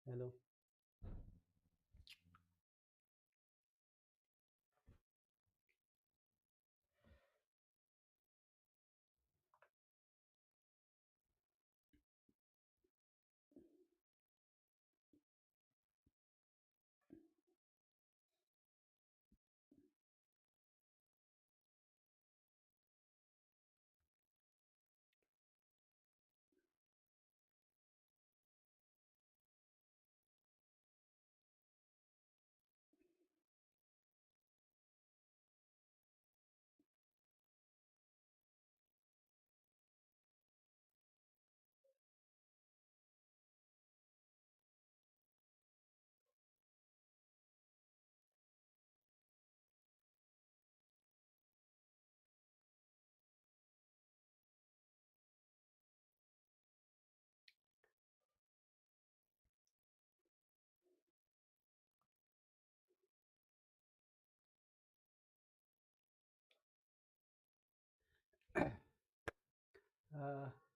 Hello.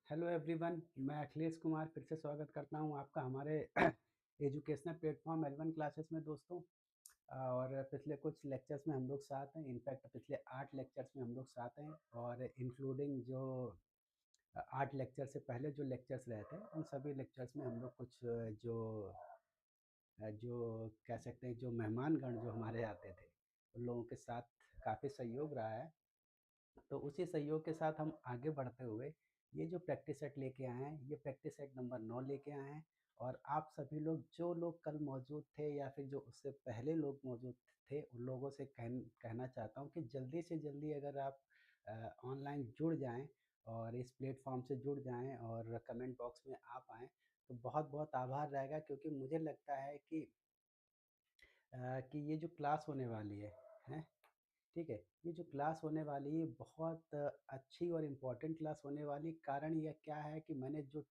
Hello everyone, मैं अखिलेश कुमार फिर से स्वागत करता हूं आपका हमारे educational platform L one classes में दोस्तों। और पिछले कुछ लेक्चर्स में हम लोग साथ हैं। इनफैक्ट पिछले 8 लेक्चर्स में हम लोग साथ हैं, और इंक्लूडिंग जो 8 लेक्चर से पहले जो लेक्चर्स रहे थे उन सभी लेक्चर्स में हम लोग कुछ जो कह सकते हैं जो मेहमानगण जो हमारे आते थे उन लोगों के साथ काफ़ी सहयोग रहा है। तो उसी सहयोग के साथ हम आगे बढ़ते हुए ये जो प्रैक्टिस सेट लेके आए हैं, ये प्रैक्टिस सेट नंबर 9 लेके आए हैं। और आप सभी लोग जो लोग कल मौजूद थे या फिर जो उससे पहले लोग मौजूद थे उन लोगों से कहना चाहता हूँ कि जल्दी से जल्दी अगर आप ऑनलाइन जुड़ जाएं और इस प्लेटफॉर्म से जुड़ जाएं और कमेंट बॉक्स में आ पाएँ तो बहुत बहुत आभार रहेगा, क्योंकि मुझे लगता है कि ये जो क्लास होने वाली है, ठीक है, ये जो क्लास होने वाली है बहुत अच्छी और इम्पोर्टेंट क्लास होने वाली। कारण यह क्या है कि मैंने जो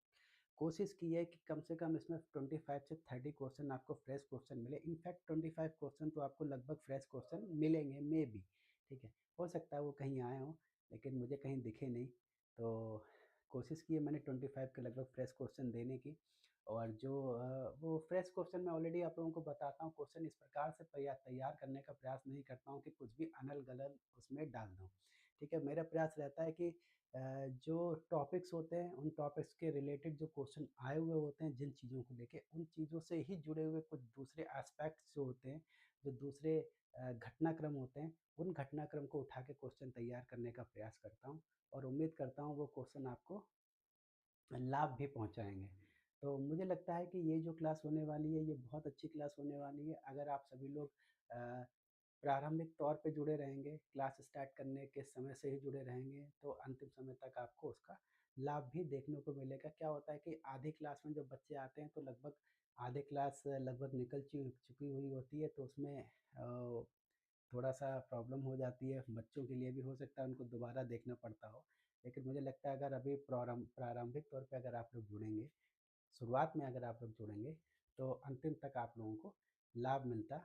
कोशिश की है कि कम से कम इसमें 25 से 30 क्वेश्चन आपको फ्रेश क्वेश्चन मिले। इनफैक्ट 25 क्वेश्चन तो आपको लगभग फ्रेश क्वेश्चन मिलेंगे मे बी, ठीक है। हो सकता है वो कहीं आए हों लेकिन मुझे कहीं दिखे नहीं। तो कोशिश की है मैंने 25 के लगभग फ्रेश क्वेश्चन देने की। और जो वो फ्रेश क्वेश्चन मैं ऑलरेडी आप लोगों को बताता हूँ। क्वेश्चन इस प्रकार से तैयार करने का प्रयास नहीं करता हूँ कि कुछ भी अनल गलत उसमें डाल दूँ, ठीक है। मेरा प्रयास रहता है कि जो टॉपिक्स होते हैं उन टॉपिक्स के रिलेटेड जो क्वेश्चन आए हुए होते हैं जिन चीज़ों को लेके, उन चीज़ों से ही जुड़े हुए कुछ दूसरे एस्पेक्ट्स जो होते हैं, जो दूसरे घटनाक्रम होते हैं, उन घटनाक्रम को उठा के क्वेश्चन तैयार करने का प्रयास करता हूँ। और उम्मीद करता हूँ वो क्वेश्चन आपको लाभ भी पहुँचाएँगे। तो मुझे लगता है कि ये जो क्लास होने वाली है ये बहुत अच्छी क्लास होने वाली है। अगर आप सभी लोग अ, प्रारंभिक तौर पे जुड़े रहेंगे, क्लास स्टार्ट करने के समय से ही जुड़े रहेंगे, तो अंतिम समय तक आपको उसका लाभ भी देखने को मिलेगा। क्या होता है कि आधी क्लास में जब बच्चे आते हैं तो लगभग आधे क्लास लगभग निकल चुकी हुई होती है, तो उसमें थोड़ा-सा प्रॉब्लम हो जाती है। बच्चों के लिए भी हो सकता है उनको दोबारा देखना पड़ता हो। लेकिन मुझे लगता है अगर अभी प्रारंभिक तौर पे अगर आप लोग जुड़ेंगे, शुरुआत में अगर आप लोग जुड़ेंगे, तो अंतिम तक आप लोगों को लाभ मिलता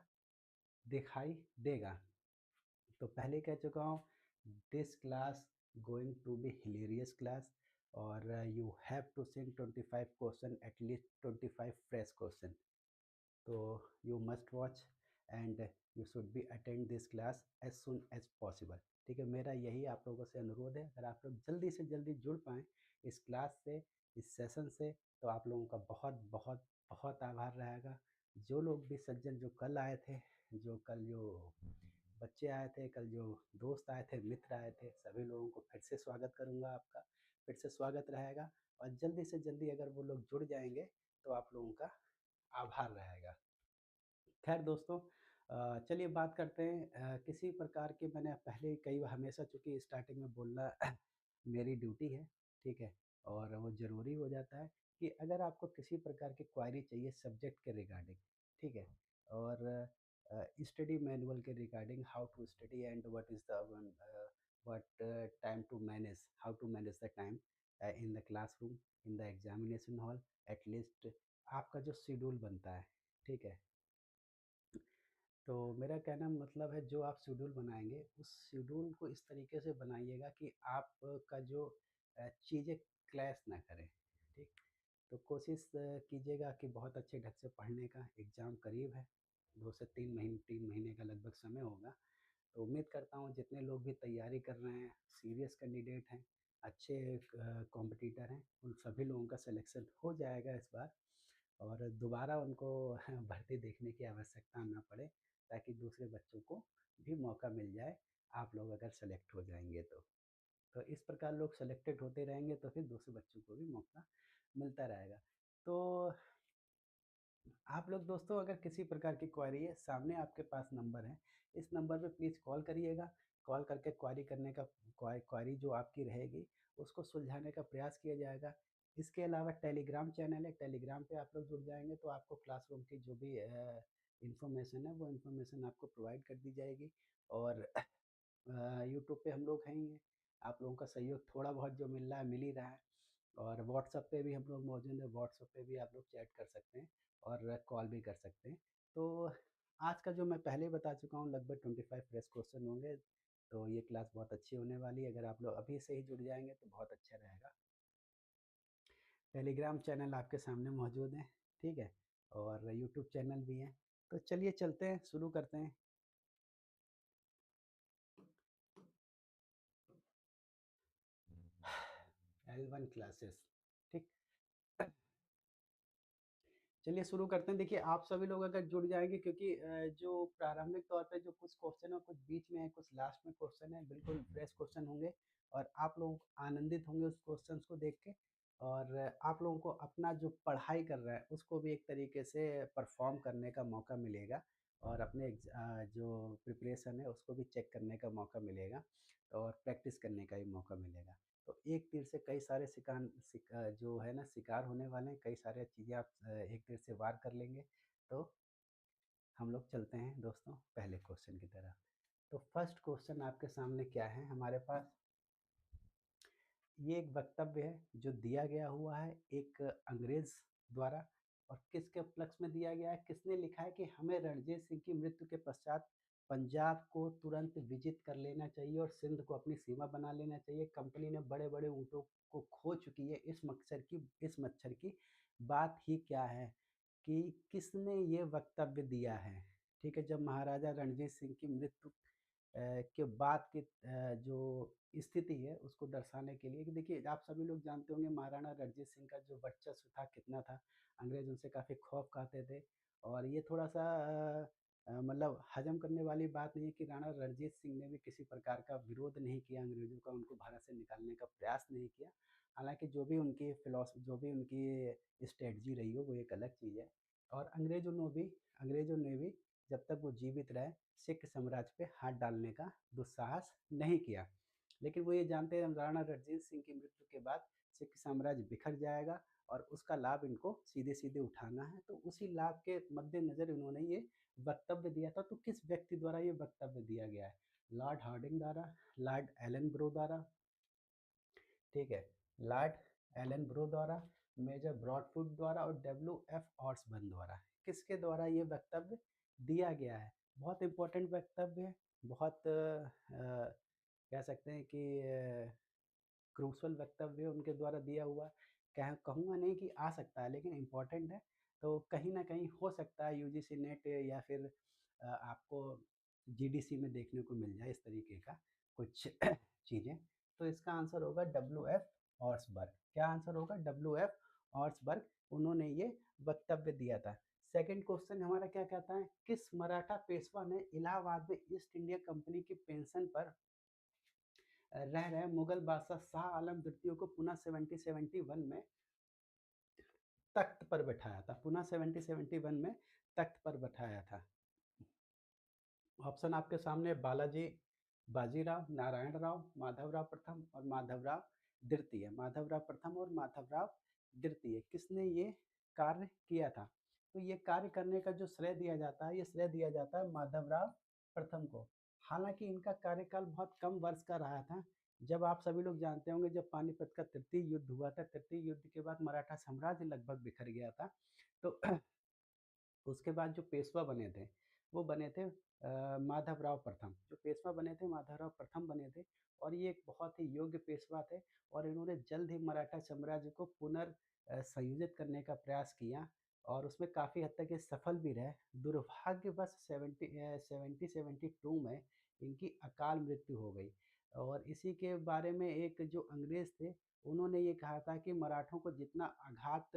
दिखाई देगा। तो पहले कह चुका हूँ, this class going to be hilarious class, और you have to send 25 question, at least 25 fresh question. तो you must watch and you should be attend this class as soon as possible, ठीक है। मेरा यही आप लोगों से अनुरोध है। अगर आप लोग जल्दी से जल्दी जुड़ पाएँ इस क्लास से, इस सेशन से, तो आप लोगों का बहुत बहुत बहुत आभार रहेगा। जो लोग भी सज्जन जो कल आए थे, जो बच्चे आए थे, कल जो दोस्त आए थे, मित्र आए थे, सभी लोगों को फिर से स्वागत करूँगा आपका, फिर से स्वागत रहेगा। और जल्दी से जल्दी अगर वो लोग जुड़ जाएँगे तो आप लोगों का आभार रहेगा। खैर दोस्तों, चलिए बात करते हैं किसी प्रकार के, मैंने पहले कई बार हमेशा चूँकि स्टार्टिंग में बोलना मेरी ड्यूटी है, ठीक है? और वो ज़रूरी हो जाता है कि अगर आपको किसी प्रकार की क्वेरी चाहिए सब्जेक्ट के रिगार्डिंग, ठीक है? और स्टडी मैनुअल के regarding, how to study and what is the what time to manage, how to manage the time in the classroom, in the examination hall, at least आपका जो schedule बनता है, ठीक है? तो मेरा कहना मतलब है जो आप शेड्यूल बनाएँगे, उस शेड्यूल को इस तरीके से बनाइएगा कि आपका जो चीज़ें क्लैश ना करें, ठीक? तो कोशिश कीजिएगा कि बहुत अच्छे ढंग से पढ़ने का। एग्ज़ाम करीब है, 2 से 3 महीने का लगभग समय होगा। तो उम्मीद करता हूँ जितने लोग भी तैयारी कर रहे हैं, सीरियस कैंडिडेट हैं, अच्छे कॉम्पिटिटर हैं, उन सभी लोगों का सिलेक्शन हो जाएगा इस बार और दोबारा उनको भर्ती देखने की आवश्यकता ना पड़े, ताकि दूसरे बच्चों को भी मौका मिल जाए, आप लोग अगर सेलेक्ट हो जाएँगे तो। तो इस प्रकार लोग सेलेक्टेड होते रहेंगे तो फिर दूसरे बच्चों को भी मौका मिलता रहेगा। तो आप लोग दोस्तों अगर किसी प्रकार की क्वेरी है, सामने आपके पास नंबर है, इस नंबर पे प्लीज़ कॉल करिएगा। कॉल करके क्वेरी करने का क्वेरी जो आपकी रहेगी, उसको सुलझाने का प्रयास किया जाएगा। इसके अलावा टेलीग्राम चैनल है, टेलीग्राम पे आप लोग जुड़ जाएँगे तो आपको क्लासरूम की जो भी इन्फॉर्मेशन है, वो इन्फॉर्मेशन आपको प्रोवाइड कर दी जाएगी और यूट्यूब पे हम लोग हैं ही हैं। आप लोगों का सहयोग थोड़ा बहुत जो मिल रहा है, मिल ही रहा है और व्हाट्सएप पे भी हम लोग मौजूद हैं, व्हाट्सएप पे भी आप लोग चैट कर सकते हैं और कॉल भी कर सकते हैं। तो आज का जो मैं पहले ही बता चुका हूँ लगभग 25 फ्रेश क्वेश्चन होंगे, तो ये क्लास बहुत अच्छी होने वाली है। अगर आप लोग अभी से ही जुड़ जाएँगे तो बहुत अच्छा रहेगा। टेलीग्राम चैनल आपके सामने मौजूद है, ठीक है? और यूट्यूब चैनल भी है। तो चलिए चलते हैं, शुरू करते हैं। L1 क्लासेस, ठीक? चलिए शुरू करते हैं। देखिए आप सभी लोग अगर जुड़ जाएँगे क्योंकि जो प्रारंभिक तौर पे जो कुछ क्वेश्चन है, कुछ बीच में है, कुछ लास्ट में क्वेश्चन है, बिल्कुल फ्रेश क्वेश्चन होंगे और आप लोग आनंदित होंगे उस क्वेश्चंस को देख के और आप लोगों को अपना जो पढ़ाई कर रहा है, उसको भी एक तरीके से परफ़ॉर्म करने का मौका मिलेगा और अपने जो प्रिपरेशन है, उसको भी चेक करने का मौका मिलेगा और प्रैक्टिस करने का भी मौका मिलेगा। तो एक तीर से कई सारे जो है ना शिकार होने वाले हैं, कई सारे चीज़ें आप एक तीर से वार कर लेंगे। तो हम लोग चलते हैं दोस्तों पहले क्वेश्चन की तरफ। तो फर्स्ट क्वेश्चन आपके सामने क्या है हमारे पास? ये एक वक्तव्य है जो दिया गया हुआ है एक अंग्रेज द्वारा और किसके उपलक्ष्य में दिया गया है, किसने लिखा है कि हमें रणजीत सिंह की मृत्यु के पश्चात पंजाब को तुरंत विजित कर लेना चाहिए और सिंध को अपनी सीमा बना लेना चाहिए। कंपनी ने बड़े बड़े ऊँटों को खो चुकी है, इस मच्छर की बात ही क्या है कि किसने ये वक्तव्य दिया है। ठीक है, जब महाराजा रणजीत सिंह की मृत्यु के बाद की जो स्थिति है उसको दर्शाने के लिए कि देखिए आप सभी लोग जानते होंगे महाराणा रणजीत सिंह का जो वर्चस्व था कितना था। अंग्रेज उनसे काफ़ी खौफ खाते थे और ये थोड़ा-सा मतलब हज़म करने वाली बात नहीं है कि राणा रणजीत सिंह ने भी किसी प्रकार का विरोध नहीं किया अंग्रेज़ों का, उनको भारत से निकालने का प्रयास नहीं किया। हालाँकि जो भी उनकी स्ट्रैटेजी रही हो वो एक अलग चीज़ है और अंग्रेज़ों ने भी जब तक वो जीवित रहे सिख साम्राज्य पे हाथ डालने का दुस्साहस नहीं किया। लेकिन वो ये जानते हैं राणा रणजीत सिंह की मृत्यु के बाद सिख साम्राज्य बिखर जाएगा और उसका लाभ इनको सीधे-सीधे उठाना है। तो उसी लाभ के मद्देनज़र इन्होंने ये वक्तव्य दिया था। तो किस व्यक्ति द्वारा ये वक्तव्य दिया गया है? लॉर्ड हार्डिंग द्वारा, लॉर्ड एलन ब्रो द्वारा, ठीक है, लॉर्ड एलन ब्रो द्वारा, मेजर ब्रॉडफुट द्वारा और डब्ल्यू.एफ. ऑर्सबर्न द्वारा। किसके द्वारा ये वक्तव्य दिया गया है? बहुत इम्पोर्टेंट वक्तव्य है, बहुत कह सकते हैं कि क्रूशल वक्तव्य उनके द्वारा दिया हुआ। कह कहूँगा नहीं कि आ सकता है लेकिन इम्पोर्टेंट है, तो कहीं न कहीं हो सकता है यूजीसी नेट या फिर आपको जीडीसी में देखने को मिल जाए इस तरीके का कुछ चीज़ें। तो इसका आंसर होगा डब्ल्यू.एफ. ऑर्सबर्ग। क्या आंसर होगा? डब्ल्यू.एफ. ऑर्सबर्ग, उन्होंने ये वक्तव्य दिया था। सेकंड क्वेश्चन हमारा क्या कहता है? किस मराठा पेशवा ने इलाहाबाद में ईस्ट इंडिया कंपनी की पेंशन पर रह रहे मुगल बादशाह शाह आलम द्वितीय को पुनः 1771 में तख्त पर बैठाया था, पुनः 1771 में तख्त पर बैठाया था? ऑप्शन आपके सामने बालाजी, बाजीराव, नारायण राव, माधवराव प्रथम और माधवराव द्वितीय। माधवराव प्रथम और माधवराव द्वितीय किसने ये कार्य किया था? तो ये कार्य करने का जो श्रेय दिया जाता है, ये श्रेय दिया जाता है माधवराव प्रथम को। हालांकि इनका कार्यकाल बहुत कम वर्ष का रहा था। जब आप सभी लोग जानते होंगे जब पानीपत का तृतीय युद्ध हुआ था, तृतीय युद्ध के बाद मराठा साम्राज्य लगभग बिखर गया था। तो उसके बाद जो पेशवा बने थे, वो बने थे माधवराव प्रथम, जो पेशवा बने थे माधवराव प्रथम बने थे। और ये एक बहुत ही योग्य पेशवा थे और इन्होंने जल्द ही मराठा साम्राज्य को संयोजित करने का प्रयास किया और उसमें काफ़ी हद तक ये सफल भी रहे। दुर्भाग्यवश 1772 में इनकी अकाल मृत्यु हो गई और इसी के बारे में एक जो अंग्रेज़ थे, उन्होंने ये कहा था कि मराठों को जितना आघात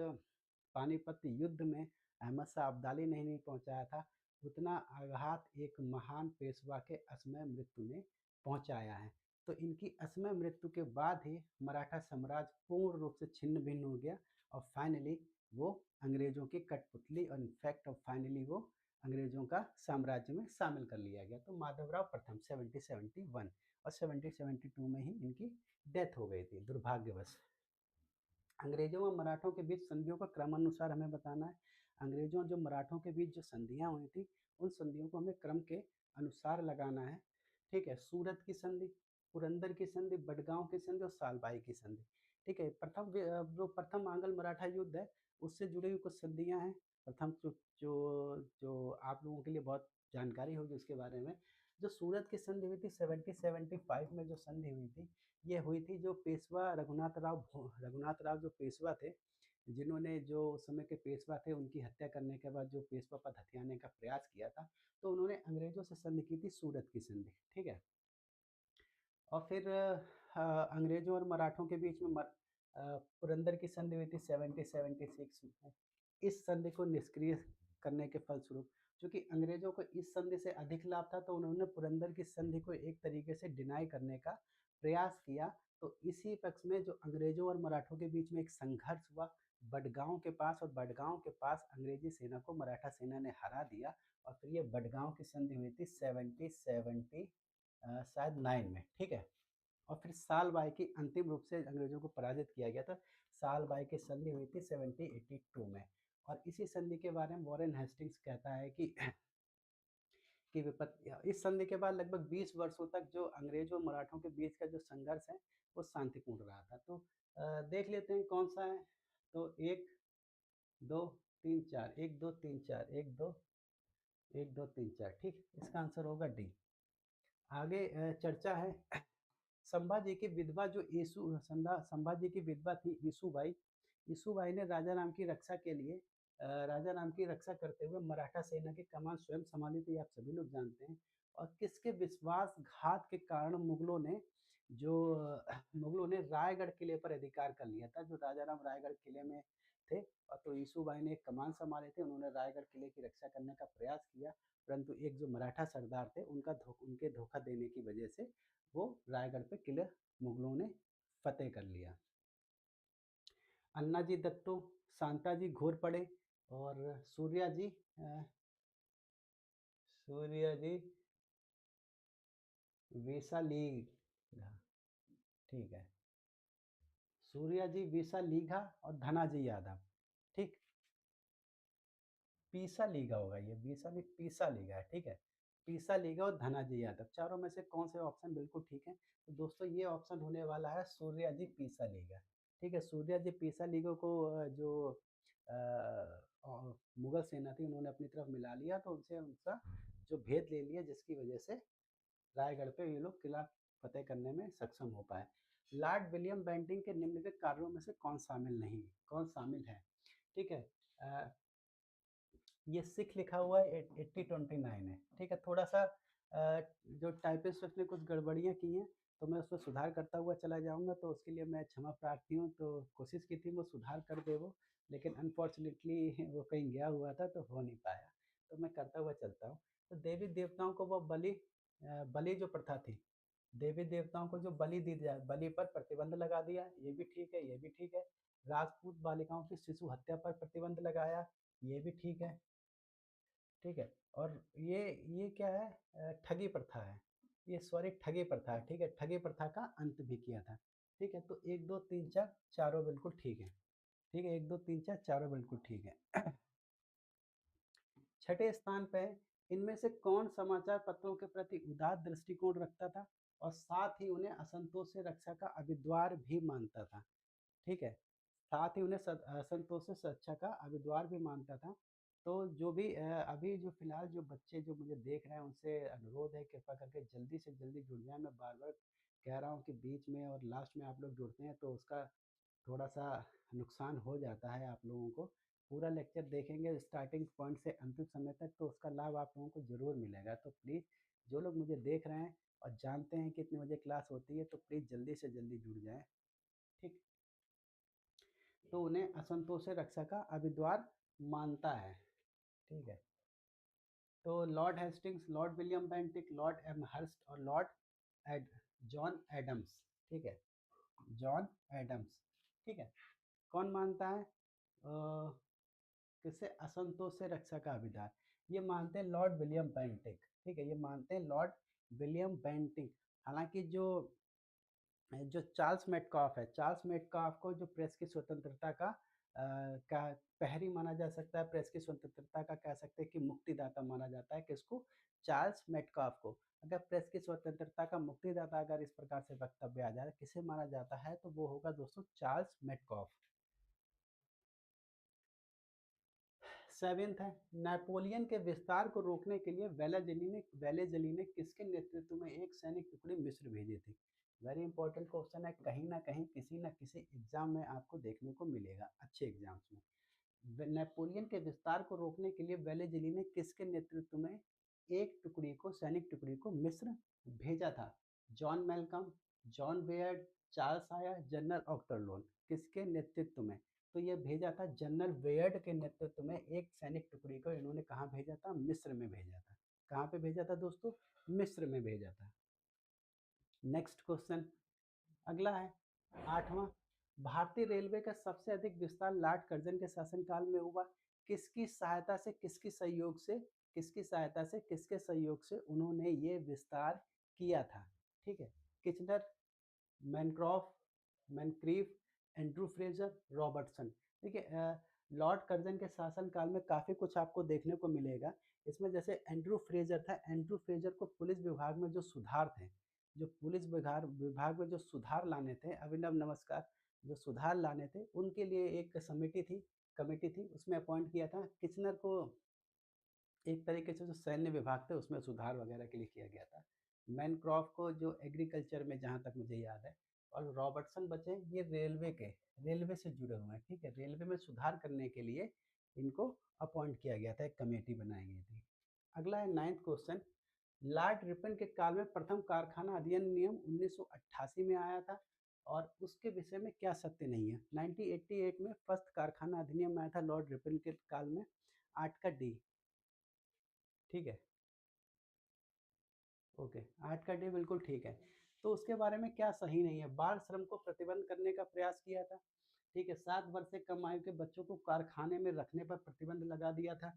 पानीपत युद्ध में अहमद शाह अब्दाली ने नहीं पहुँचाया था, उतना आघात एक महान पेशवा के असमय मृत्यु ने पहुँचाया है। तो इनकी असमय मृत्यु के बाद ही मराठा साम्राज्य पूर्ण रूप से छिन्न-भिन्न हो गया और फाइनली वो अंग्रेज़ों की कठपुतली और इनफैक्ट अब फाइनली वो अंग्रेज़ों का साम्राज्य में शामिल कर लिया गया। तो माधवराव प्रथम 1771 और 1772 में ही इनकी डेथ हो गई थी दुर्भाग्यवश। अंग्रेज़ों और मराठों के बीच संधियों का क्रमानुसार हमें बताना है। अंग्रेज़ों और जो मराठों के बीच जो संधियाँ हुई थी, उन संधियों को हमें क्रम के अनुसार लगाना है। ठीक है? सूरत की संधि, पुरंदर की संधि, बडगाँव की संधि और सालबाई की संधि। ठीक है? जो प्रथम आंग्ल मराठा युद्ध है, उससे जुड़ी हुई कुछ संधियाँ हैं। प्रथम जो जो जो आप लोगों के लिए बहुत जानकारी होगी उसके बारे में। जो सूरत की संधि हुई थी 1775 में जो संधि हुई थी, ये हुई थी जो पेशवा रघुनाथ राव जो पेशवा थे, जिन्होंने जो उस समय के पेशवा थे उनकी हत्या करने के बाद जो पेशवा पद हथियाने का प्रयास किया था, तो उन्होंने अंग्रेज़ों से संधि की थी सूरत की संधि, ठीक है? और फिर अंग्रेज़ों और मराठों के बीच में पुरंदर की संधि हुई थी 1776 में। इस संधि को निष्क्रिय करने के फलस्वरूप चूँकि अंग्रेज़ों को इस संधि से अधिक लाभ था, तो उन्होंने पुरंदर की संधि को एक तरीके से डिनाई करने का प्रयास किया। तो इसी पक्ष में जो अंग्रेज़ों और मराठों के बीच में एक संघर्ष हुआ, बडगाँव के पास और बडगाँव के पास अंग्रेज़ी सेना को मराठा सेना ने हरा दिया और फिर ये बडगाँव की संधि हुई थी 1770 शायद 9 में, ठीक है? और फिर साल बाई की अंतिम रूप से अंग्रेज़ों को पराजित किया गया था। साल बाई की संधि हुई थी 1782 में और इसी संधि के बारे में वॉरेन हेस्टिंग्स कहता है कि इस संधि के बाद लगभग 20 वर्षों तक जो अंग्रेज़ों और मराठों के बीच का जो संघर्ष है, वो शांतिपूर्ण रहा था। तो देख लेते हैं कौन-सा है। तो 1, 2, 3, 4 1, 2, 3, 4 1, 2 1, 2, 3, 4 ठीक? इसका आंसर होगा डी। आगे चर्चा है संभाजी की विधवा जो संभाजी की विधवा थी यीशुबाई। यीशुबाई ने राजा राम की रक्षा के लिए राजा राम की रक्षा करते हुए मराठा सेना की कमान स्वयं संभाली थी, आप सभी लोग जानते हैं। और किसके विश्वासघात के कारण मुगलों ने रायगढ़ किले पर अधिकार कर लिया था। जो राजा राम रायगढ़ किले में थे और तो यीशुबाई ने एक कमान संभाले थे, उन्होंने रायगढ़ किले की रक्षा करने का प्रयास किया, परंतु एक जो मराठा सरदार थे उनके धोखा देने की वजह से वो रायगढ़ पे किले मुगलों ने फतेह कर लिया। अन्ना जी दत्तो, शांता जी घोरपड़े और सूर्या जी वेसालीघा, ठीक है। सूर्या जी वेसालीघा और धनाजी यादव, ठीक। पीसा लीगा होगा ये, बीसा नहीं पीसा लीगा है, ठीक है। पीसा लीगा और धनाजी यादव, चारों में से कौन से ऑप्शन बिल्कुल ठीक है? तो दोस्तों ये ऑप्शन होने वाला है सूर्या जी पीसा लीगा, ठीक है। सूर्या जी पीसा लीगा को मुगल सेना थी उन्होंने अपनी तरफ मिला लिया, तो उनसे उनका जो भेद ले लिया, जिसकी वजह से रायगढ़ पे ये लोग किला फतेह करने में सक्षम हो पाए। लॉर्ड विलियम बेंटिंक के निम्नलिखित कार्यों में से कौन शामिल है? ठीक है। ये सिख लिखा हुआ है 8029 है, ठीक है। थोड़ा सा जो टाइपिस्ट उसने कुछ गड़बड़ियाँ की हैं, तो मैं उसमें सुधार करता हुआ चला जाऊँगा, तो उसके लिए मैं क्षमा प्रार्थी हूँ। तो कोशिश की थी वो सुधार कर दे वो, लेकिन अनफॉर्चुनेटली वो कहीं गया हुआ था तो हो नहीं पाया, तो मैं करता हुआ चलता हूँ। तो देवी देवताओं को वो बलि जो प्रथा थी, देवी देवताओं को जो बलि दी जाए, बलि पर प्रतिबंध लगा दिया, ये भी ठीक है, ये भी ठीक है। राजपूत बालिकाओं की शिशु हत्या पर प्रतिबंध लगाया, ये भी ठीक है। ठीक है। और ये क्या है, ठगी प्रथा है, ये सॉरी ठगी प्रथा है, ठीक है। ठगी प्रथा का अंत भी किया था, ठीक है। तो 1 2 3 4 चारों बिल्कुल ठीक है, ठीक है। 1 2 3 4 चारों बिल्कुल ठीक है। छठे स्थान पे इनमें से कौन समाचार पत्रों के प्रति उदार दृष्टिकोण रखता था और साथ ही उन्हें असंतोष से रक्षा का अभिद्वार भी मानता था, ठीक है। साथ ही उन्हें असंतोष से रक्षा का अभिद्वार भी मानता था। तो जो भी अभी जो फ़िलहाल जो बच्चे जो मुझे देख रहे हैं उनसे अनुरोध है कृपया करके जल्दी से जल्दी जुड़ जाएँ। मैं बार-बार कह रहा हूँ कि बीच में और लास्ट में आप लोग जुड़ते हैं तो उसका थोड़ा-सा नुकसान हो जाता है आप लोगों को। पूरा लेक्चर देखेंगे स्टार्टिंग पॉइंट से अंतिम समय तक तो उसका लाभ आप लोगों को ज़रूर मिलेगा। तो प्लीज़ जो लोग मुझे देख रहे हैं और जानते हैं कि कितने बजे क्लास होती है तो प्लीज़ जल्दी से जल्दी जुड़ जाएँ। ठीक? तो उन्हें असंतोष से रक्षा का अभिद्वार मानता है। ठीक है? तो Lord Hastings, Lord William Bentinck, Lord Amherst और लॉर्ड एड जॉन एडम्स, ठीक है, जॉन एडम्स, ठीक है, कौन मानता है किसे असंतोष से रक्षा का अधिकार? ये मानते हैं लॉर्ड विलियम बेंटिक, ठीक है, ये मानते हैं लॉर्ड विलियम बेंटिक। हालांकि जो जो चार्ल्स मेटकॉफ है, चार्ल्स मेटकॉफ को जो प्रेस की स्वतंत्रता का पहरी माना जा सकता है, प्रेस की स्वतंत्रता का कह सकते हैं कि मुक्तिदाता माना जाता है किसको? चार्ल्स मेटकॉफ को। अगर प्रेस की स्वतंत्रता का मुक्तिदाता अगर इस प्रकार से वक्तव्य आ जाए किसे माना जाता है तो वो होगा दोस्तों चार्ल्स मेटकॉफ। सेवेंथ है, नेपोलियन के विस्तार को रोकने के लिए वेलेजली ने किसके नेतृत्व में एक सैनिक टुकड़ी मिस्र भेजी थी? वेरी इंपॉर्टेंट क्वेश्चन है, कहीं ना कहीं किसी न किसी एग्जाम में आपको देखने को मिलेगा, अच्छे एग्जाम्स में। नेपोलियन के विस्तार को रोकने के लिए वेलेजली ने किसके नेतृत्व में एक टुकड़ी को, सैनिक टुकड़ी को मिस्र भेजा था? John Malcolm, John Baird, Charles Eyre, General Ochterlony, किसके नेतृत्व में? तो ये भेजा था जनरल बेयर्ड के नेतृत्व में, एक सैनिक टुकड़ी को इन्होंने कहाँ भेजा था? मिस्र में भेजा था। कहाँ पे भेजा था दोस्तों? मिस्र में भेजा था। नेक्स्ट क्वेश्चन अगला है, आठवां, भारतीय रेलवे का सबसे अधिक विस्तार लॉर्ड कर्जन के शासनकाल में हुआ। किसकी सहायता से, किसकी सहयोग से, किसकी सहायता से, किसके सहयोग से उन्होंने ये विस्तार किया था? ठीक है, किचनर, मैनक्रॉफ, मैनक्रीफ, एंड्रू फ्रेजर, रॉबर्टसन। देखिए लॉर्ड कर्जन के शासनकाल में काफ़ी कुछ आपको देखने को मिलेगा। इसमें जैसे एंड्रू फ्रेजर था, एंड्रू फ्रेजर को पुलिस विभाग में जो सुधार थे, जो पुलिस विभाग विभाग में जो सुधार लाने थे, अभिनव नमस्कार, जो सुधार लाने थे उनके लिए एक समिति थी, कमेटी थी, उसमें अपॉइंट किया था। किचनर को एक तरीके से जो सैन्य विभाग थे उसमें सुधार वगैरह के लिए किया गया था। मैनक्रॉफ्ट को जो एग्रीकल्चर में, जहाँ तक मुझे याद है, और रॉबर्टसन बचे ये रेलवे से जुड़े हुए हैं, ठीक है, रेलवे में सुधार करने के लिए इनको अपॉइंट किया गया था, एक कमेटी बनाई गई थी। अगला है नाइन्थ क्वेश्चन, लॉर्ड रिपन के काल में प्रथम कारखाना अधिनियम 1988 में आया था और उसके विषय में क्या सत्य नहीं है? 1988 में फर्स्ट कारखाना अधिनियम आया था लॉर्ड रिपन के काल में, 8 का डी, ठीक है, ओके, 8 का डी बिल्कुल ठीक है। तो उसके बारे में क्या सही नहीं है? बाल श्रम को प्रतिबंध करने का प्रयास किया था, ठीक है, 7 वर्ष से कम आयु के बच्चों को कारखाने में रखने पर प्रतिबंध लगा दिया था।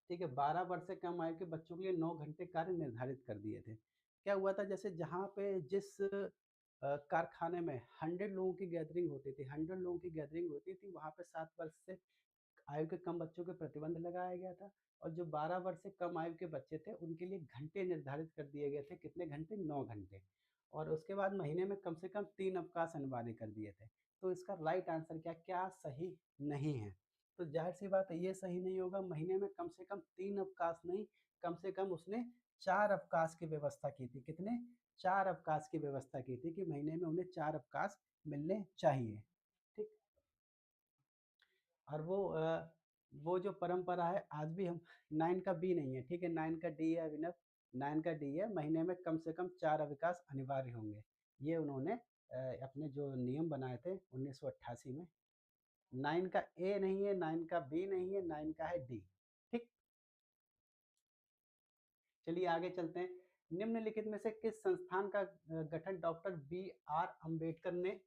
ठीक है, 12 वर्ष से कम आयु के बच्चों के लिए 9 घंटे कार्य निर्धारित कर दिए थे। क्या हुआ था, जैसे जहाँ पे जिस कारखाने में 100 लोगों की गैदरिंग होती थी, 100 लोगों की गैदरिंग होती थी, वहाँ पे 7 वर्ष से आयु के कम बच्चों के प्रतिबंध लगाया गया था और जो 12 वर्ष से कम आयु के बच्चे थे उनके लिए घंटे निर्धारित कर दिए गए थे, कितने घंटे? 9 घंटे। और उसके बाद महीने में कम से कम 3 अवकाश अनिवार्य कर दिए थे। तो इसका राइट आंसर क्या क्या सही नहीं है? तो जाहिर सी बात है ये सही नहीं होगा, महीने में कम से कम 3 अवकाश नहीं, कम से कम उसने 4 अवकाश की व्यवस्था की थी। कितने? 4 अवकाश की व्यवस्था की थी कि महीने में उन्हें 4 अवकाश मिलने चाहिए। ठीक, और वो जो परंपरा है आज भी हम, 9 का बी नहीं है, ठीक है, 9 का डी है अभिनव, 9 का डी है, महीने में कम से कम 4 अवकाश अनिवार्य होंगे। ये उन्होंने अपने जो नियम बनाए थे 1988 में। 9 का ए नहीं है, 9 का बी नहीं है, 9 का है डी। ठीक, चलिए आगे चलते हैं। निम्नलिखित में से किस संस्थान का गठन डॉक्टर बी आर अम्बेडकर ने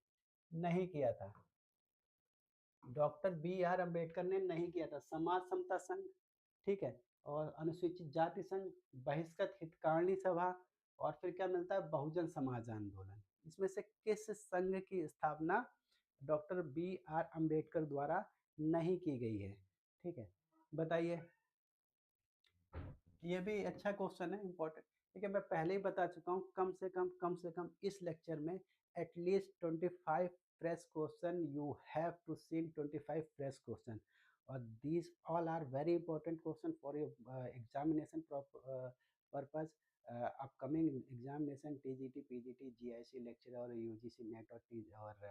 नहीं किया था? डॉक्टर बी आर अम्बेडकर ने नहीं किया था। समाज समता संघ, ठीक है, और अनुसूचित जाति संघ, बहिष्कृत हितकारिणी सभा, और फिर क्या मिलता है? बहुजन समाज आंदोलन। इसमें से किस संघ की स्थापना डॉक्टर बी आर अम्बेडकर द्वारा नहीं की गई है? ठीक है, बताइए। ये भी अच्छा क्वेश्चन है, इंपॉर्टेंट। ठीक है, मैं पहले ही बता चुका हूँ, कम से कम इस लेक्चर में at least 25 fresh question, you have to see 25 fresh question. और these all are very important question for your examination purpose, upcoming examination TGT PGT GIC lecturer और UGC नेट और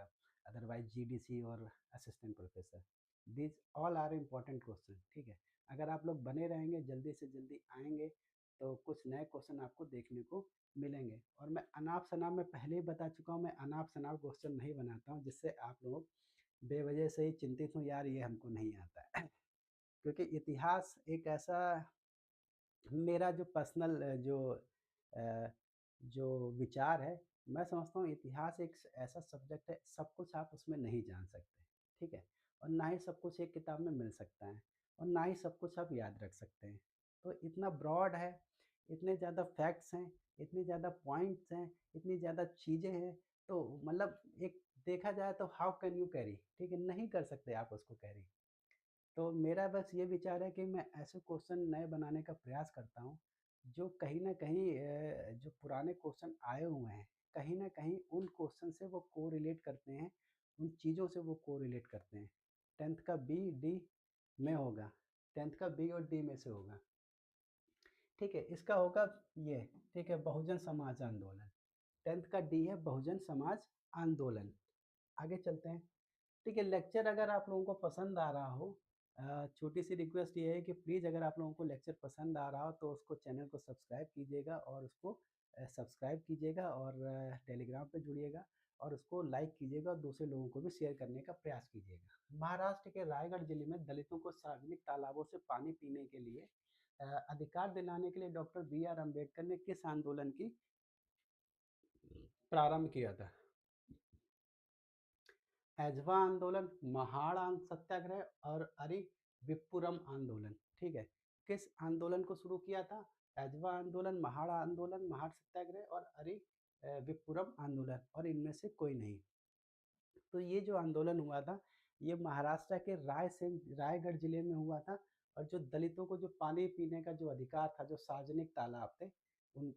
अदरवाइज GDC और assistant professor, these all are important question। ठीक है, अगर आप लोग बने रहेंगे जल्दी से जल्दी आएंगे तो कुछ नए क्वेश्चन आपको देखने को मिलेंगे। और मैं अनाप शनाप मैं पहले ही बता चुका हूँ, मैं अनाप शनाप क्वेश्चन नहीं बनाता हूँ जिससे आप लोग बेवजह से ही चिंतित हो यार ये हमको नहीं आता है। क्योंकि इतिहास एक ऐसा मेरा जो पर्सनल अ, जो विचार है, मैं समझता हूँ इतिहास एक ऐसा सब्जेक्ट है, सब कुछ आप उसमें नहीं जान सकते, ठीक है? और ना ही सब कुछ एक किताब में मिल सकता है और ना ही सब कुछ आप याद रख सकते हैं। तो इतना ब्रॉड है, इतने ज़्यादा फैक्ट्स हैं, इतने ज़्यादा पॉइंट्स हैं, इतनी ज़्यादा चीज़ें हैं, तो मतलब एक देखा जाए तो हाउ कैन यू कैरी, ठीक है? नहीं कर सकते आप उसको कैरी। तो मेरा बस ये विचार है कि मैं ऐसे क्वेश्चन नए बनाने का प्रयास करता हूँ, जो कहीं न कहीं जो पुराने क्वेश्चन आए हुए हैं, कहीं न कहीं उन क्वेश्चन से वो कोरिलेट करते हैं, उन चीज़ों से वो कोरिलेट करते हैं। 10th का बी, डी में होगा, 10th का बी और डी में से होगा, ठीक है? इसका होगा ये, ठीक है? बहुजन समाज आंदोलन, 10th का डी है बहुजन समाज आंदोलन। आगे चलते हैं। ठीक है, लेक्चर अगर आप लोगों को पसंद आ रहा हो, छोटी सी रिक्वेस्ट ये है कि प्लीज़ अगर आप लोगों को लेक्चर पसंद आ रहा हो तो उसको चैनल को सब्सक्राइब कीजिएगा और उसको सब्सक्राइब कीजिएगा और टेलीग्राम पे जुड़िएगा और उसको लाइक कीजिएगा और दूसरे लोगों को भी शेयर करने का प्रयास कीजिएगा। महाराष्ट्र के रायगढ़ जिले में दलितों को सार्वजनिक तालाबों से पानी पीने के लिए अधिकार दिलाने के लिए डॉक्टर बी आर अम्बेडकर ने किस आंदोलन की प्रारंभ किया था? एजवा आंदोलन, महाड़ सत्याग्रह और अरिविप्पुरम आंदोलन, ठीक है? किस आंदोलन को शुरू किया था? एजवा आंदोलन, महाड़ आंदोलन, महाड़ सत्याग्रह और अरिविप्पुरम आंदोलन, और इनमें से कोई नहीं। तो ये जो आंदोलन हुआ था, ये महाराष्ट्र के रायगढ़ जिले में हुआ था। और जो दलितों को जो पानी पीने का जो अधिकार था, जो सार्वजनिक तालाब थे,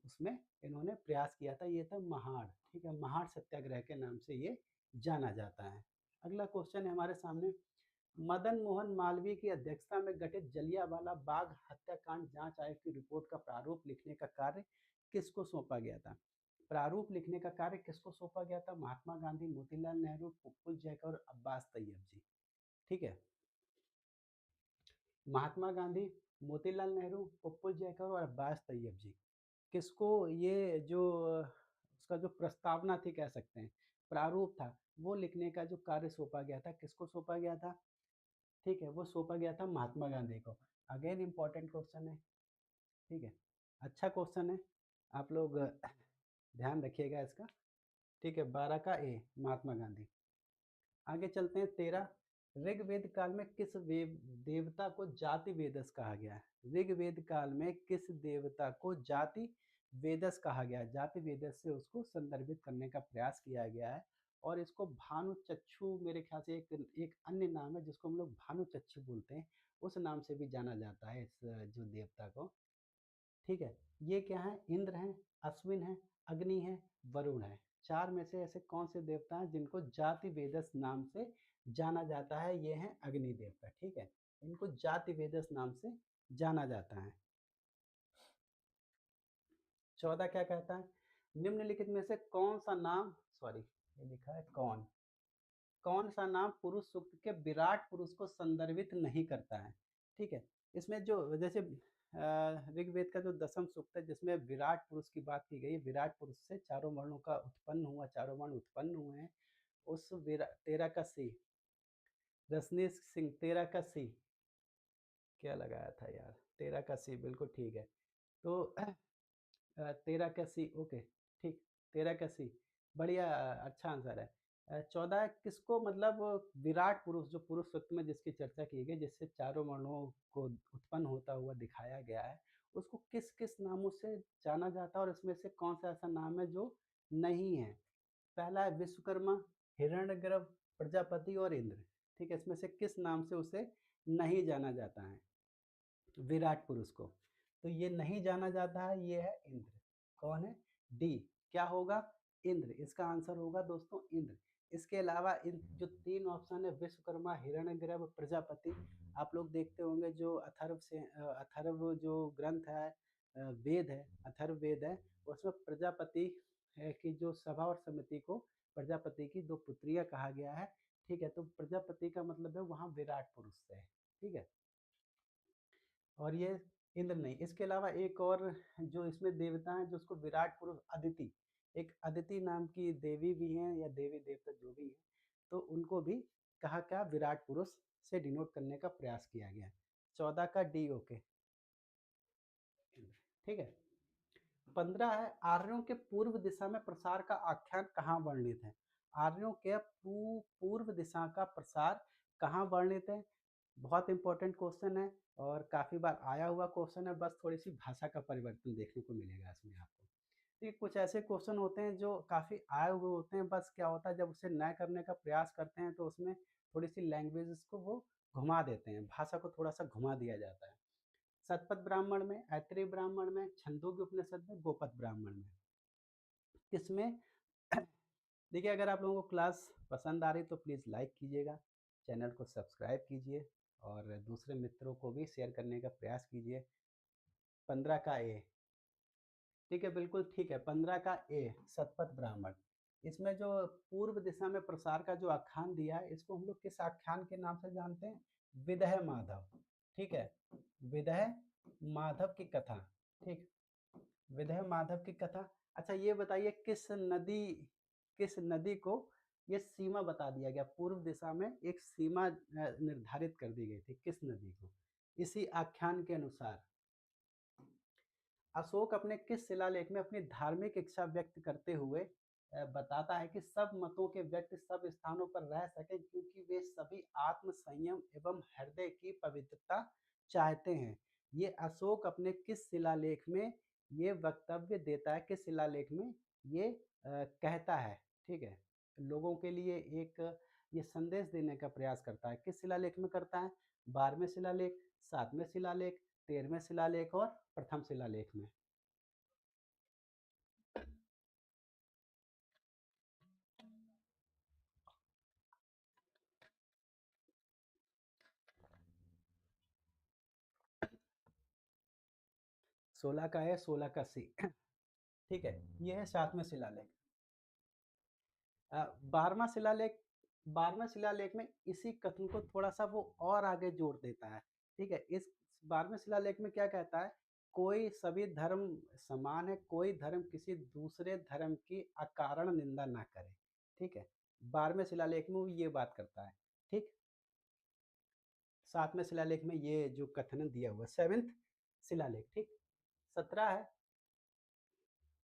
उसमें इन्होंने प्रयास किया था। ये था महाड़, ठीक है? महाड़ सत्याग्रह के नाम से ये जाना जाता है। अगला क्वेश्चन है हमारे सामने, मदन मोहन मालवीय की अध्यक्षता में गठित जलियांवाला बाग हत्याकांड जांच आयोग की रिपोर्ट का प्रारूप लिखने का कार्य किसको सौंपा गया था? प्रारूप लिखने का कार्य किसको सौंपा गया था? महात्मा गांधी, मोतीलाल नेहरू, प्रफुल्ल जयकर और अब्बास तैयब जी, ठीक है? महात्मा गांधी, मोतीलाल नेहरू, प्रफुल्ल जयकर और अब्बास तैयब जी। किसको ये जो उसका जो प्रस्तावना थी कह सकते हैं, प्रारूप था, वो लिखने का जो कार्य सौंपा गया था, किसको सौंपा गया था? ठीक है, वो सौंपा गया था महात्मा गांधी को। अगेन इम्पोर्टेंट क्वेश्चन है, ठीक है? अच्छा क्वेश्चन है, आप लोग ध्यान रखिएगा इसका, ठीक है? 12 का ए, महात्मा गांधी। आगे चलते हैं 13, ऋग्वेद काल में किस देवता को जाति वेदस कहा गया है? ऋग्वेद काल में किस देवता को जाति वेदस कहा गया है? जाति वेदस से उसको संदर्भित करने का प्रयास किया गया है। और इसको भानु चक्षु, मेरे ख्याल से एक एक अन्य नाम है जिसको हम लोग भानु चक्षु बोलते हैं, उस नाम से भी जाना जाता है इस जो देवता को, ठीक है? ये क्या है? इंद्र हैं, अश्विन है, अग्नि है, वरुण है। चार में से ऐसे कौन से देवता हैं जिनको जाति वेदस नाम से जाना जाता है? ये हैं अग्नि देवता, ठीक है? इनको जाति वेदस नाम से जाना जाता है। 14 क्या कहता है? निम्नलिखित में से कौन सा नाम, सॉरी ये लिखा है कौन सा नाम पुरुष सूक्त के विराट पुरुष को संदर्भित नहीं करता है? ठीक है, इसमें जो जैसे ऋग्वेद का जो दसम सूक्त है जिसमें विराट पुरुष की बात की गई है, विराट पुरुष से चारों वर्णों का उत्पन्न हुआ, चारों वर्ण उत्पन्न हुए हैं। उस तेरह का सी, रजनीश सिंह, तेरह का सी क्या लगाया था यार? तेरह का सी बिल्कुल ठीक है। तो 13 का सी, ओके, ठीक, 13 का सी, बढ़िया, अच्छा आंसर है। 14 किसको मतलब विराट पुरुष, जो पुरुष सूक्त में जिसकी चर्चा की गई, जिससे चारों वर्णों को उत्पन्न होता हुआ दिखाया गया है, उसको किस किस नामों से जाना जाता है और इसमें से कौन सा ऐसा नाम है जो नहीं है? पहला है विश्वकर्मा, हिरण्यगर्भ, प्रजापति और इंद्र, ठीक है? इसमें से किस नाम से उसे नहीं जाना जाता है, विराट पुरुष को? तो ये नहीं जाना जाता है, ये है इंद्र। कौन है? डी, क्या होगा? इंद्र। इसका आंसर होगा दोस्तों इंद्र। इसके अलावा इन जो 3 ऑप्शन है विश्वकर्मा, हिरण्यगर्भ, प्रजापति, आप लोग देखते होंगे जो अथर्व जो ग्रंथ है, वेद है, अथर्ववेद है, उसमें प्रजापति की जो सभा और समिति को प्रजापति की 2 पुत्रियाँ कहा गया है, ठीक है? तो प्रजापति का मतलब है वहाँ विराट पुरुष से है, ठीक है? और ये इंद्र नहीं, इसके अलावा एक और जो इसमें देवता हैं जो उसको विराट पुरुष अदिति, एक अदिति नाम की देवी भी हैं या देवी देवता जो भी हैं, तो उनको भी कहा क्या विराट पुरुष से डिनोट करने का प्रयास किया गया है। 14 का डी ओके, ठीक है। 15 है आर्यों के पूर्व दिशा में प्रसार का आख्यान कहाँ वर्णित है? आर्यों के पूर्व दिशा का प्रसार कहाँ वर्णित है? बहुत इंपॉर्टेंट क्वेश्चन है और काफ़ी बार आया हुआ क्वेश्चन है, बस थोड़ी सी भाषा का परिवर्तन देखने को मिलेगा इसमें आपको। ये कुछ ऐसे क्वेश्चन होते हैं जो काफ़ी आए हुए होते हैं, बस क्या होता है जब उसे नए करने का प्रयास करते हैं तो उसमें थोड़ी सी लैंग्वेजेस को वो घुमा देते हैं, भाषा को थोड़ा सा घुमा दिया जाता है। शतपथ ब्राह्मण में, ऐत्रेय ब्राह्मण में, छंदोग्य उपनिषद में, गोपद ब्राह्मण में, किसमें? देखिए अगर आप लोगों को क्लास पसंद आ रही तो प्लीज़ लाइक कीजिएगा, चैनल को सब्सक्राइब कीजिए और दूसरे मित्रों को भी शेयर करने का प्रयास कीजिए। 15 का ए, ठीक है, बिल्कुल ठीक है। 15 का ए, शतपथ ब्राह्मण। इसमें जो पूर्व दिशा में प्रसार का जो आख्यान दिया है, इसको हम लोग किस आख्यान के नाम से जानते हैं? विदह माधव, ठीक है, विदह माधव की कथा, ठीक, विदह माधव की कथा। अच्छा ये बताइए किस नदी को ये सीमा बता दिया गया, पूर्व दिशा में एक सीमा निर्धारित कर दी गई थी, किस नदी को? इसी आख्यान के अनुसार अशोक अपने किस शिलालेख में अपनी धार्मिक इच्छा व्यक्त करते हुए बताता है कि सब मतों के व्यक्ति सब स्थानों पर रह सके क्योंकि वे सभी आत्म संयम एवं हृदय की पवित्रता चाहते हैं। ये अशोक अपने किस शिलालेख में ये वक्तव्य देता है, किस शिलालेख में ये कहता है, ठीक है, लोगों के लिए एक ये संदेश देने का प्रयास करता है। किस शिलालेख में करता है? 12वें शिलालेख, 7वें शिलालेख, 13वें शिलालेख और प्रथम शिलालेख में। 16 का है, 16 का सी, ठीक है, ये है 7वें शिलालेख। 12वां शिलालेख, 12वें शिलालेख में इसी कथन को थोड़ा सा वो और आगे जोड़ देता है, ठीक है। इस 12वें शिलालेख में क्या कहता है? कोई सभी धर्म समान है, कोई धर्म किसी दूसरे धर्म की अकारण निंदा ना करे, ठीक है। 12वें शिलालेख में वो ये बात करता है, ठीक। 7वें शिलालेख में ये जो कथन दिया हुआ, 7th शिलालेख, ठीक। 17 है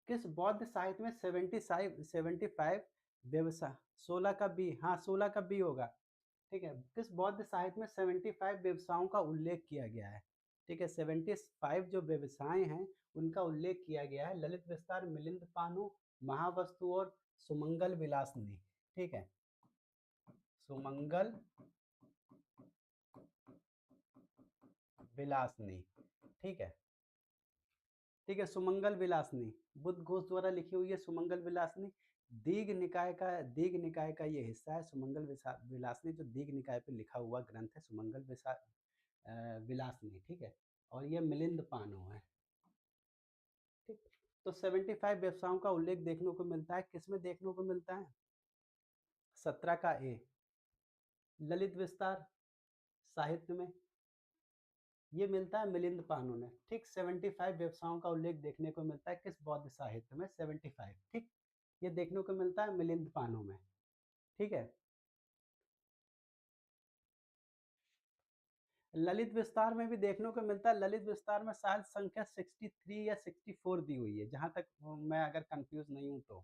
किस बौद्ध साहित्य में 75 व्यवसाय, 16 का बी, हाँ 16 का बी होगा, ठीक है। किस बौद्ध साहित्य में 75 व्यवसायों का उल्लेख किया गया है? ठीक है, 75 जो व्यवसाय हैं उनका उल्लेख किया गया है। ललित विस्तार, मिलिंद पानु, महावस्तु और सुमंगल विलासनी, ठीक है, सुमंगल विलासनी, ठीक है, ठीक है, सुमंगल विलासनी बुद्ध घोष द्वारा लिखी हुई है, सुमंगल विलासनी। दीघ निकाय का ये हिस्सा है सुमंगल विलासनी, जो दीघ निकाय पे लिखा हुआ ग्रंथ है सुमंगल विलासनी, ठीक है, और ये मिलिंद पानो है, ठीक। तो 75 व्यवसायों का उल्लेख देखने को मिलता है, किसमें देखने को मिलता है? 17 का ए, ललित विस्तार साहित्य में, ये मिलता है मिलिंद पानो में, ठीक। 75 व्यवसायों का उल्लेख देखने को मिलता है किस बौद्ध साहित्य में? 75, ठीक, ये देखने को मिलता है मिलिंद पानो में, ठीक है। ललित विस्तार में भी देखने को मिलता है, ललित विस्तार में शायद संख्या 63 या 64 दी हुई है, जहां तक मैं अगर कंफ्यूज नहीं हूं तो,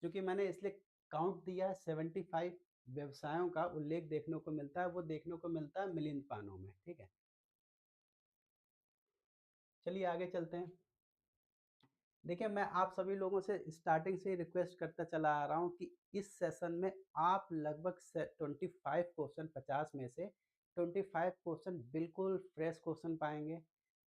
क्योंकि मैंने इसलिए काउंट दिया है, 75 व्यवसायों का उल्लेख देखने को मिलता है, वो देखने को मिलता है मिलिंद पानो में, ठीक है। चलिए आगे चलते हैं। देखिए मैं आप सभी लोगों से स्टार्टिंग से ही रिक्वेस्ट करता चला आ रहा हूँ कि इस सेशन में आप लगभग 25 क्वेश्चन, 50 में से 25 क्वेश्चन बिल्कुल फ्रेश क्वेश्चन पाएंगे,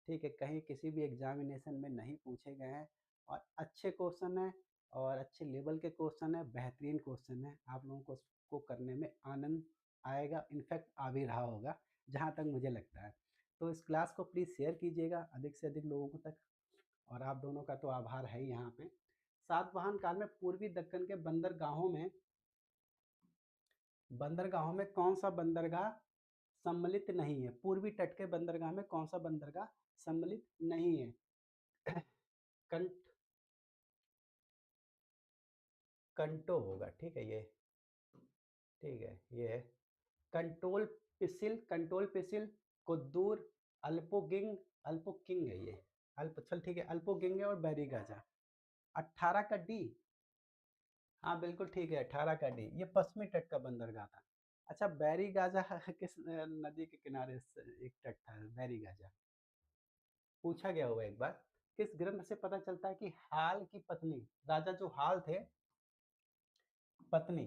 ठीक है, कहीं किसी भी एग्जामिनेशन में नहीं पूछे गए हैं और अच्छे क्वेश्चन हैं। और अच्छे लेवल के क्वेश्चन है, बेहतरीन क्वेश्चन है, आप लोगों को उसको करने में आनंद आएगा, इनफैक्ट आ भी रहा होगा जहाँ तक मुझे लगता है। तो इस क्लास को प्लीज़ शेयर कीजिएगा अधिक से अधिक लोगों को तक, और आप दोनों का तो आभार है ही यहाँ पे। सातवाहन काल में पूर्वी दक्कन के बंदरगाहों में कौन सा बंदरगाह सम्मिलित नहीं है? पूर्वी तट के बंदरगाह में कौन सा बंदरगाह सम्मिलित नहीं है? कं, कंटो होगा, ठीक है ये, ठीक है ये है कंटोल पिसिल, कुद्दूर, अल्पोगिंग, अल्पोकिंग है ये, अल्प चल ठीक है, अल्पोगिंग है और बैरीगाजा। 18 का डी, हाँ बिल्कुल ठीक है, 18 का डी, ये पश्चिमी तट का बंदरगाह था। अच्छा, बैरीगाजा किस नदी के किनारे से एक तट था बैरीगाजा? पूछा गया होगा एक बार। किस ग्रंथ से पता चलता है कि हाल की पत्नी, राजा जो हाल थे, पत्नी,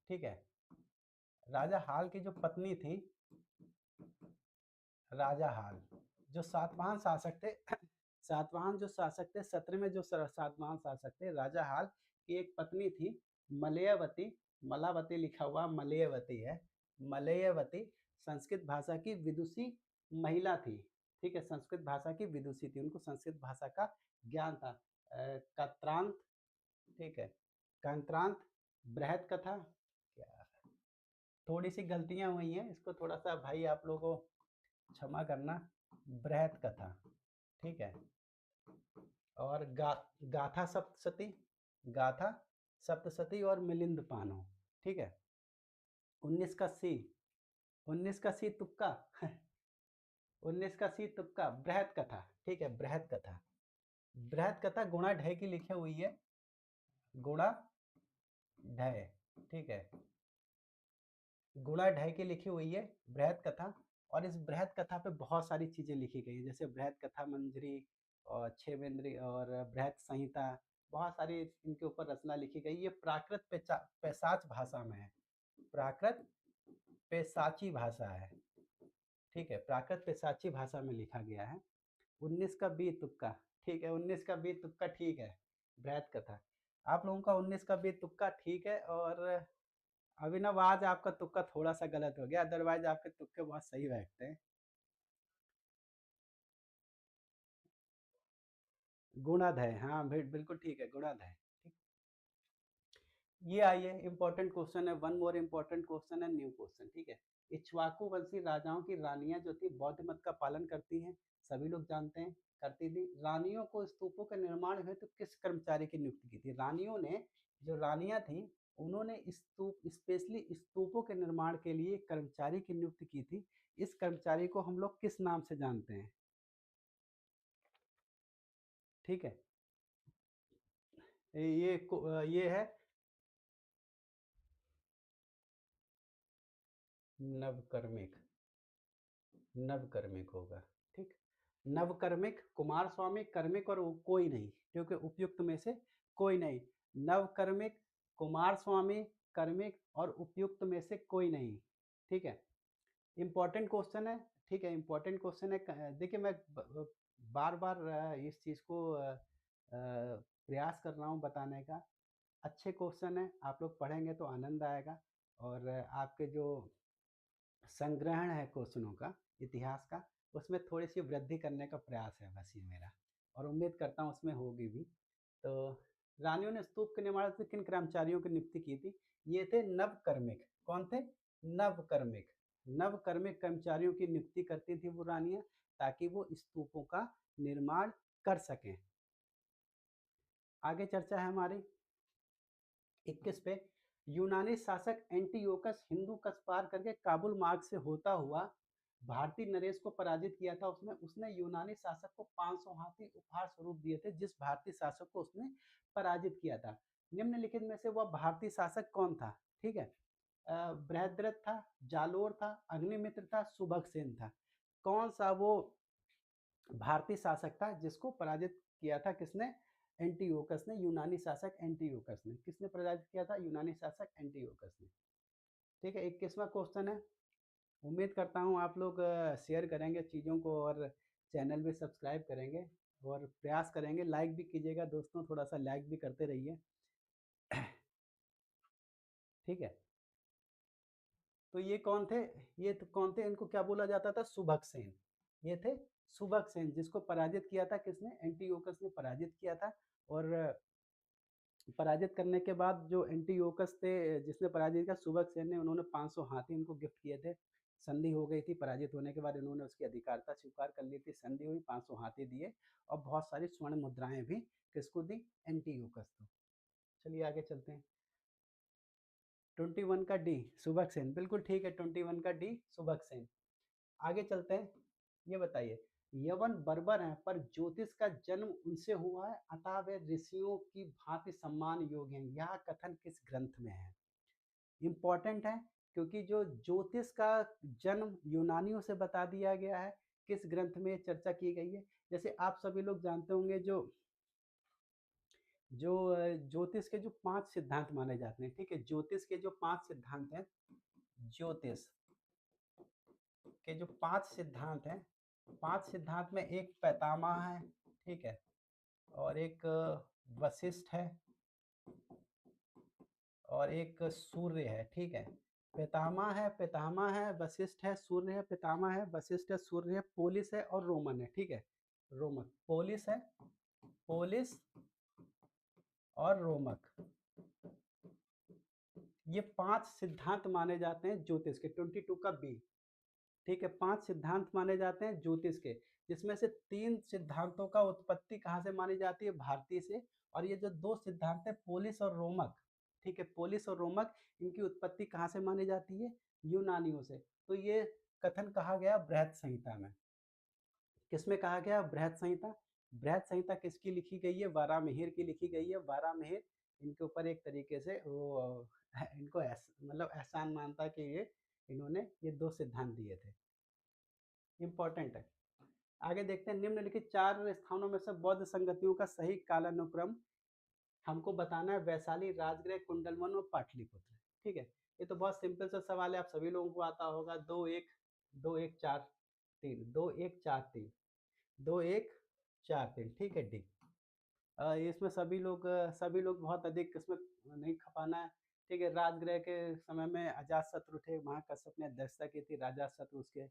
ठीक है, राजा हाल की जो पत्नी थी, राजा हाल जो सातवाहन शासक थे, सातवाहन जो शासक थे, 17 में जो सातवाहन शासक थे, राजा हाल की एक पत्नी थी मलयावती, मलावती लिखा हुआ मलयावती है, मलयावती संस्कृत भाषा की विदुषी महिला थी, ठीक है, संस्कृत भाषा की विदुषी थी, उनको संस्कृत भाषा का ज्ञान था। कत्रांत, ठीक है, कंत्रांत, बृहद कथा, क्या, थोड़ी सी गलतियां हुई हैं, इसको थोड़ा सा भाई आप लोगों को क्षमा करना, बृहद कथा, ठीक है, और गाथा सप्तशती, गाथा सप्तशती और मिलिंद पानो, ठीक है। 19 का सी, 19 का सी तुक्का 19 का सी तुक्का, बृहद कथा, ठीक है, बृहद कथा, बृहद कथा गुणा ढय की लिखी हुई है, गुणा ढय, ठीक है, गुणा ढय की लिखी हुई है बृहद कथा। और इस बृहद कथा पे बहुत सारी चीजें लिखी गई है, जैसे बृहद कथा मंजरी और छेवेंद्री और बृहद संहिता, बहुत सारी इनके ऊपर रचना लिखी गई। ये प्राकृत पैसाच भाषा में है, प्राकृत पैसाची भाषा है, ठीक है, प्राकृत पैसाची भाषा में लिखा गया है। 19 का बी तुक्का, ठीक है, 19 का बी तुक्का ठीक है, बृहद कथा। आप लोगों का 19 का बी तुक्का ठीक है, और अभिनव आज आपका तुक्का थोड़ा सा गलत हो गया, अदरवाइज आपके तुक्के बहुत सही बैठते हैं। गुणाधय, हाँ बिल्कुल ठीक है, गुणाधय, ठीक। ये आइए इम्पोर्टेंट क्वेश्चन है, वन मोर इम्पोर्टेंट क्वेश्चन है, न्यू क्वेश्चन, ठीक है। इक्ष्वाकु वंशी राजाओं की रानियां जो थी बौद्ध मत का पालन करती हैं, सभी लोग जानते हैं, करती थी। रानियों को स्तूपों के निर्माण हेतु तो किस कर्मचारी की नियुक्ति की थी? रानियों ने, जो रानियां थी, उन्होंने स्तूप, स्पेशली स्तूपों के निर्माण के लिए कर्मचारी की नियुक्ति की थी। इस कर्मचारी को हम लोग किस नाम से जानते हैं? ठीक है, ये है नवकर्मिक, नवकर्मिक होगा, ठीक। नवकर्मिक, कुमार स्वामी, कर्मिक और कोई नहीं, क्योंकि उपयुक्त में से कोई नहीं। नवकर्मिक, कुमार स्वामी, कर्मिक और उपयुक्त में से कोई नहीं, ठीक है। इंपॉर्टेंट क्वेश्चन है, ठीक है, इंपॉर्टेंट क्वेश्चन है। देखिए मैं बार बार इस चीज़ को प्रयास कर रहा हूँ बताने का। अच्छे क्वेश्चन है, आप लोग पढ़ेंगे तो आनंद आएगा, और आपके जो संग्रहण है क्वेश्चनों का, इतिहास का, उसमें थोड़ी सी वृद्धि करने का प्रयास है बस ये मेरा, और उम्मीद करता हूँ उसमें होगी भी। तो रानियों ने स्तूप के निर्माण से किन कर्मचारियों की नियुक्ति की थी? ये थे नवकर्मिक। कौन थे? नवकर्मिक। नवकर्मिक कर्मचारियों की नियुक्ति करती थी वो रानियां, ताकि वो स्तूपों का निर्माण कर सकें। आगे चर्चा है हमारी 21 पे। यूनानी शासक एंटीयोकस हिंदू कश पार करके काबुल मार्ग से होता हुआ भारतीय नरेश को पराजित किया था। उसने उसने यूनानी शासक को 500 हाथी उपहार स्वरूप दिए थे, जिस भारतीय शासक को उसने पराजित किया था। निम्नलिखित में से वह भारतीय शासक कौन था? ठीक है, बृहद्रथ था, जालोर था, अग्निमित्र था, सुभगसेन था। कौन सा वो भारतीय शासक था जिसको पराजित किया था? किसने? एंटीओकस ने, यूनानी शासक एंटीओकस ने। किसने पराजित किया था? यूनानी शासक एंटीओकस ने। ठीक है, 21वां क्वेश्चन है। उम्मीद करता हूँ आप लोग शेयर करेंगे चीज़ों को, और चैनल भी सब्सक्राइब करेंगे, और प्रयास करेंगे, लाइक भी कीजिएगा दोस्तों, थोड़ा सा लाइक भी करते रहिए। ठीक है। तो ये कौन थे? ये तो कौन थे? इनको क्या बोला जाता था? सुभग सेन। ये थे सुभग सेन, जिसको पराजित किया था किसने? एंटीओकस ने पराजित किया था। और पराजित करने के बाद जो एंटीओकस थे, जिसने पराजित किया सुभग सेन ने, उन्होंने 500 हाथी इनको गिफ्ट किए थे। संधि हो गई थी, पराजित होने के बाद इन्होंने उसकी अधिकारता स्वीकार कर ली थी, संधि हुई, 500 हाथी दिए और बहुत सारी स्वर्ण मुद्राएं भी किसको दी? एंटीओकस को। चलिए आगे चलते हैं। 21 का डी, सुभग सेन, बिल्कुल ठीक है, 21 का डी सुभग सेन। आगे चलते हैं। ये बताइए, यवन बर्बर हैं पर ज्योतिष का जन्म उनसे हुआ है, अतः वे ऋषियों की भांति सम्मान योग्य हैं। यह कथन किस ग्रंथ में है? इंपॉर्टेंट है, क्योंकि जो ज्योतिष का जन्म यूनानियों से बता दिया गया है, किस ग्रंथ में चर्चा की गई है? जैसे आप सभी लोग जानते होंगे, जो जो ज्योतिष के जो 5 सिद्धांत माने जाते हैं, ठीक है, ज्योतिष के जो 5 सिद्धांत हैं, ज्योतिष के जो 5 सिद्धांत हैं, 5 सिद्धांत में एक पैतामह है, ठीक है, और एक वशिष्ठ है, और एक सूर्य है, ठीक है। पितामह है, वशिष्ठ है, सूर्य है, पितामह है, वशिष्ठ है, सूर्य है, पोलिस है और रोमन है, ठीक है। रोमक, पोलिस है, पोलिस और रोमक, ये 5 सिद्धांत माने जाते हैं ज्योतिष के। 22 का बी, ठीक है, 5 सिद्धांत माने जाते हैं ज्योतिष के, जिसमें से 3 सिद्धांतों का उत्पत्ति कहाँ से मानी जाती है? भारतीय से। और ये जो 2 सिद्धांत है, पोलिस और रोमक, ठीक है, पोलिस और रोमक, इनकी उत्पत्ति कहाँ से मानी जाती है? यूनानियों से। तो ये कथन कहा गया बृहत संहिता में। किसमें कहा गया? बृहत संहिता। बृहत संहिता किसकी लिखी गई है? वारामिहिर की लिखी गई है। वारामिहिर इनके ऊपर एक तरीके से वो इनको मतलब एहसान मानता कि ये इन्होंने ये 2 सिद्धांत दिए थे। इंपॉर्टेंट है। आगे देखते हैं, निम्नलिखित 4 स्थानों में से बौद्ध संगतियों का सही कालानुक्रम हमको बताना है। वैशाली, राजगृह, कुंडलवन और पाटलिपुत्र, ठीक है। ये तो बहुत सिंपल सा सवाल है, आप सभी लोगों को आता होगा। 2 1 2 1 4 3 2 1 4 3, ठीक है, डी। इसमें सभी लोग बहुत अधिक इसमें नहीं खपाना है, ठीक है। राजगृह के समय में अजातशत्रु थे, महाकश्यप ने अध्यक्षता की थी, राजा शत्रु उसके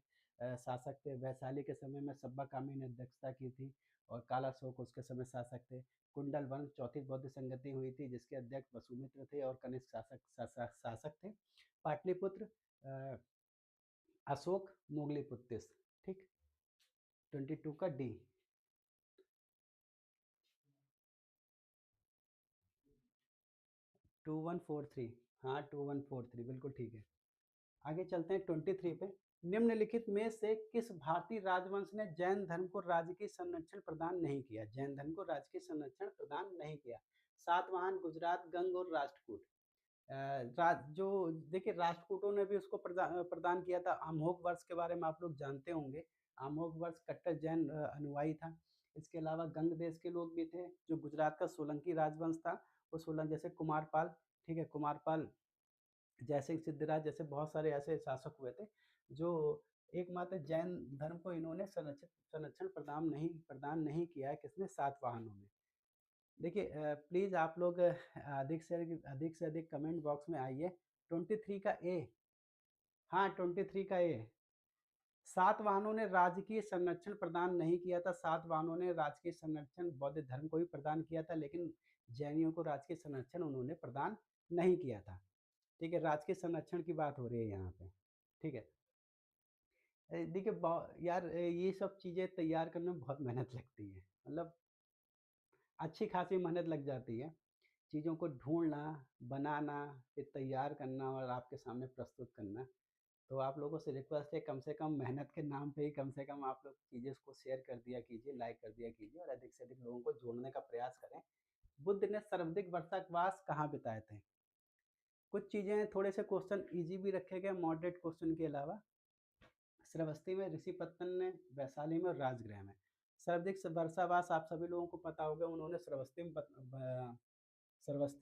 शासक थे। वैशाली के समय में सब्बा ने अध्यक्षता की थी और कालाशोक उसके समय शासक थे। कुंडल वन चौथी बौद्ध संगति हुई थी, जिसके अध्यक्ष वसुमित्र थे और कनिष्क शासक थे। पाटलिपुत्र अशोक मोगलीपुत्र, ठीक। 22 का डी। 2143, हाँ 2143, बिल्कुल ठीक है। आगे चलते हैं 23 पे। निम्नलिखित में से किस भारतीय राजवंश ने जैन धर्म को राजकीय संरक्षण प्रदान नहीं किया? जैन धर्म को राजकीय संरक्षण प्रदान नहीं किया। सातवाहन, गुजरात, गंग और राष्ट्रकूट। जो देखिए, राष्ट्रकूटों ने भी उसको प्रदान किया था। अमोघ वर्ष के बारे में आप लोग जानते होंगे। अमोघ वर्ष कट्टर जैन अनुयायी था। इसके अलावा गंग देश के लोग भी थे। जो गुजरात का सोलंकी राजवंश था, वो सोलंकी, जैसे कुमारपाल, ठीक है, कुमारपाल, जैसे सिद्धराज, जैसे बहुत सारे ऐसे शासक हुए थे, जो एकमात्र जैन धर्म को इन्होंने संरक्षण संरक्षण प्रदान नहीं किया है। किसने? सातवाहनों ने। देखिए, प्लीज़ आप लोग अधिक से अधिक कमेंट बॉक्स में आइए। 23 का ए, हाँ 23 का ए। सातवाहनों ने राजकीय संरक्षण प्रदान नहीं किया था। सातवाहनों ने राजकीय संरक्षण बौद्ध धर्म को भी प्रदान किया था, लेकिन जैनियों को राजकीय संरक्षण उन्होंने प्रदान नहीं किया था, ठीक है। राजकीय संरक्षण की बात हो रही है यहाँ पे, ठीक है। देखिए, यार, ये सब चीज़ें तैयार करने में बहुत मेहनत लगती है, मतलब अच्छी खासी मेहनत लग जाती है। चीज़ों को ढूँढना, बनाना, फिर तैयार करना और आपके सामने प्रस्तुत करना। तो आप लोगों से रिक्वेस्ट है, कम से कम मेहनत के नाम पे ही कम से कम आप लोग चीज़ें को शेयर कर दिया कीजिए, लाइक कर दिया कीजिए और अधिक से अधिक लोगों को जोड़ने का प्रयास करें। बुद्ध ने सर्वाधिक वर्षावास कहाँ बिताए थे? कुछ चीज़ें, थोड़े से क्वेश्चन ईज़ी भी रखे गए मॉडरेट क्वेश्चन के अलावा। श्रावस्ती में, ऋषिपत्तन ने, वैशाली में और राजगृह में। सर्वाधिक वर्षावास आप सभी लोगों को पता होगा, उन्होंने श्रावस्ती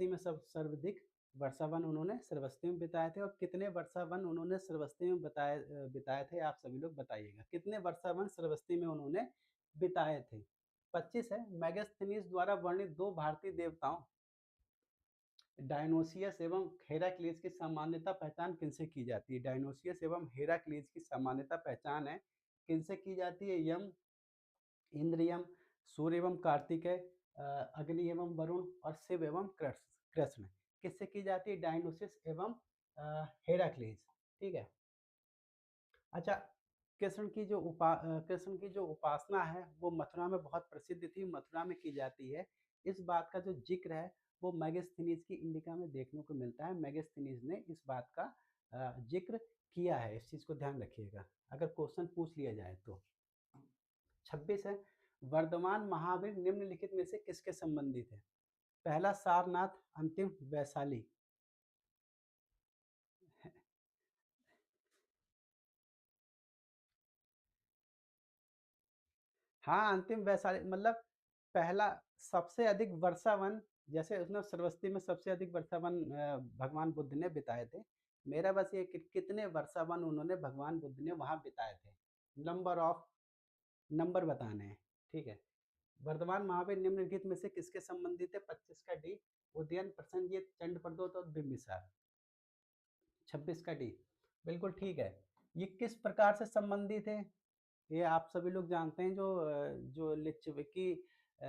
में सब सर्वाधिक वर्षावन उन्होंने श्रावस्ती में बिताए थे। और कितने वर्षावन उन्होंने श्रावस्ती में बिताए थे, आप सभी लोग बताइएगा। कितने वर्षावन श्रावस्ती में उन्होंने बिताए थे? 25 है। मेगास्थनीज द्वारा वर्णित 2 भारतीय देवताओं डायनोसियस एवं हेराक्लीज की सामान्यता पहचान किनसे की जाती है? डायनोसियस एवं हेराक्लीज की सामान्यता पहचान है किनसे की जाती है? यम, इंद्र यम, सूर्य एवं कार्तिकेय, अग्नि एवं वरुण और शिव एवं कृष्ण। किससे की जाती है? डायनोसियस एवं हेराक्लीज। ठीक है। अच्छा, कृष्ण की जो उपासना है वो मथुरा में बहुत प्रसिद्ध थी, मथुरा में की जाती है। इस बात का जो जिक्र है वो मेगास्थनीज की इंडिका में देखने को मिलता है। मेगास्थनीज ने इस बात का जिक्र किया है। इस चीज को ध्यान रखिएगा अगर क्वेश्चन पूछ लिया जाए तो। 26 है, वर्धमान महावीर निम्नलिखित में से किसके संबंधित है? पहला सारनाथ, अंतिम वैशाली। हाँ, अंतिम वैशाली मतलब पहला सबसे अधिक वर्षावन, जैसे उसने सरस्वती में सबसे अधिक वर्षावन भगवान बुद्ध ने बिताए थे। मेरा बस ये कि कितने वर्षावन उन्होंने भगवान बुद्ध ने वहाँ बिताए थे, नंबर बताने हैं। ठीक है। वर्धमान महावीर निम्नलिखित में से किसके संबंधित है? 25 का डी, उदयन, प्रसन्नजीत, चंड प्रदोत और बिंबिसार। 26 का डी बिल्कुल ठीक है। ये किस प्रकार से संबंधित है? ये आप सभी लोग जानते हैं, जो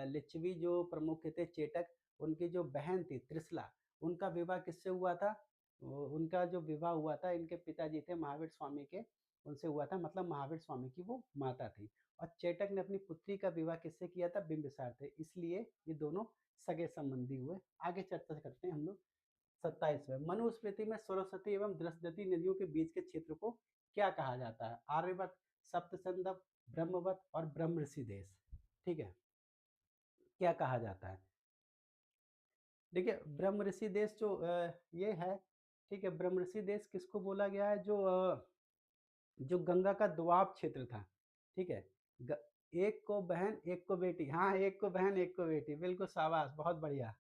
लिच्छवी जो प्रमुख थे चेटक, उनकी जो बहन थी त्रिशला, उनका विवाह किससे हुआ था? उनका जो विवाह हुआ था इनके पिताजी थे महावीर स्वामी के, उनसे हुआ था, मतलब महावीर स्वामी की वो माता थी। और चेटक ने अपनी पुत्री का विवाह किससे किया था? बिंबिसार से। इसलिए ये दोनों सगे संबंधी हुए। आगे चर्चा करते हैं हम लोग। 27वें, मनुस्मृति में सरस्वती एवं दृष्टि नदियों के बीच के क्षेत्र को क्या कहा जाता है? आर्यवत, सप्तसंदव, ब्रह्मवत और ब्रह्मऋषि देश। ठीक है। क्या कहा जाता है? देखिए, ब्रह्मऋषि देश जो ये है, ठीक है, ब्रह्मऋषि देश किसको बोला गया है? जो गंगा का दोआब क्षेत्र था। ठीक है। ग, एक को बहन एक को बेटी, हाँ, एक को बहन एक को बेटी, बिल्कुल शाबाश, बहुत बढ़िया।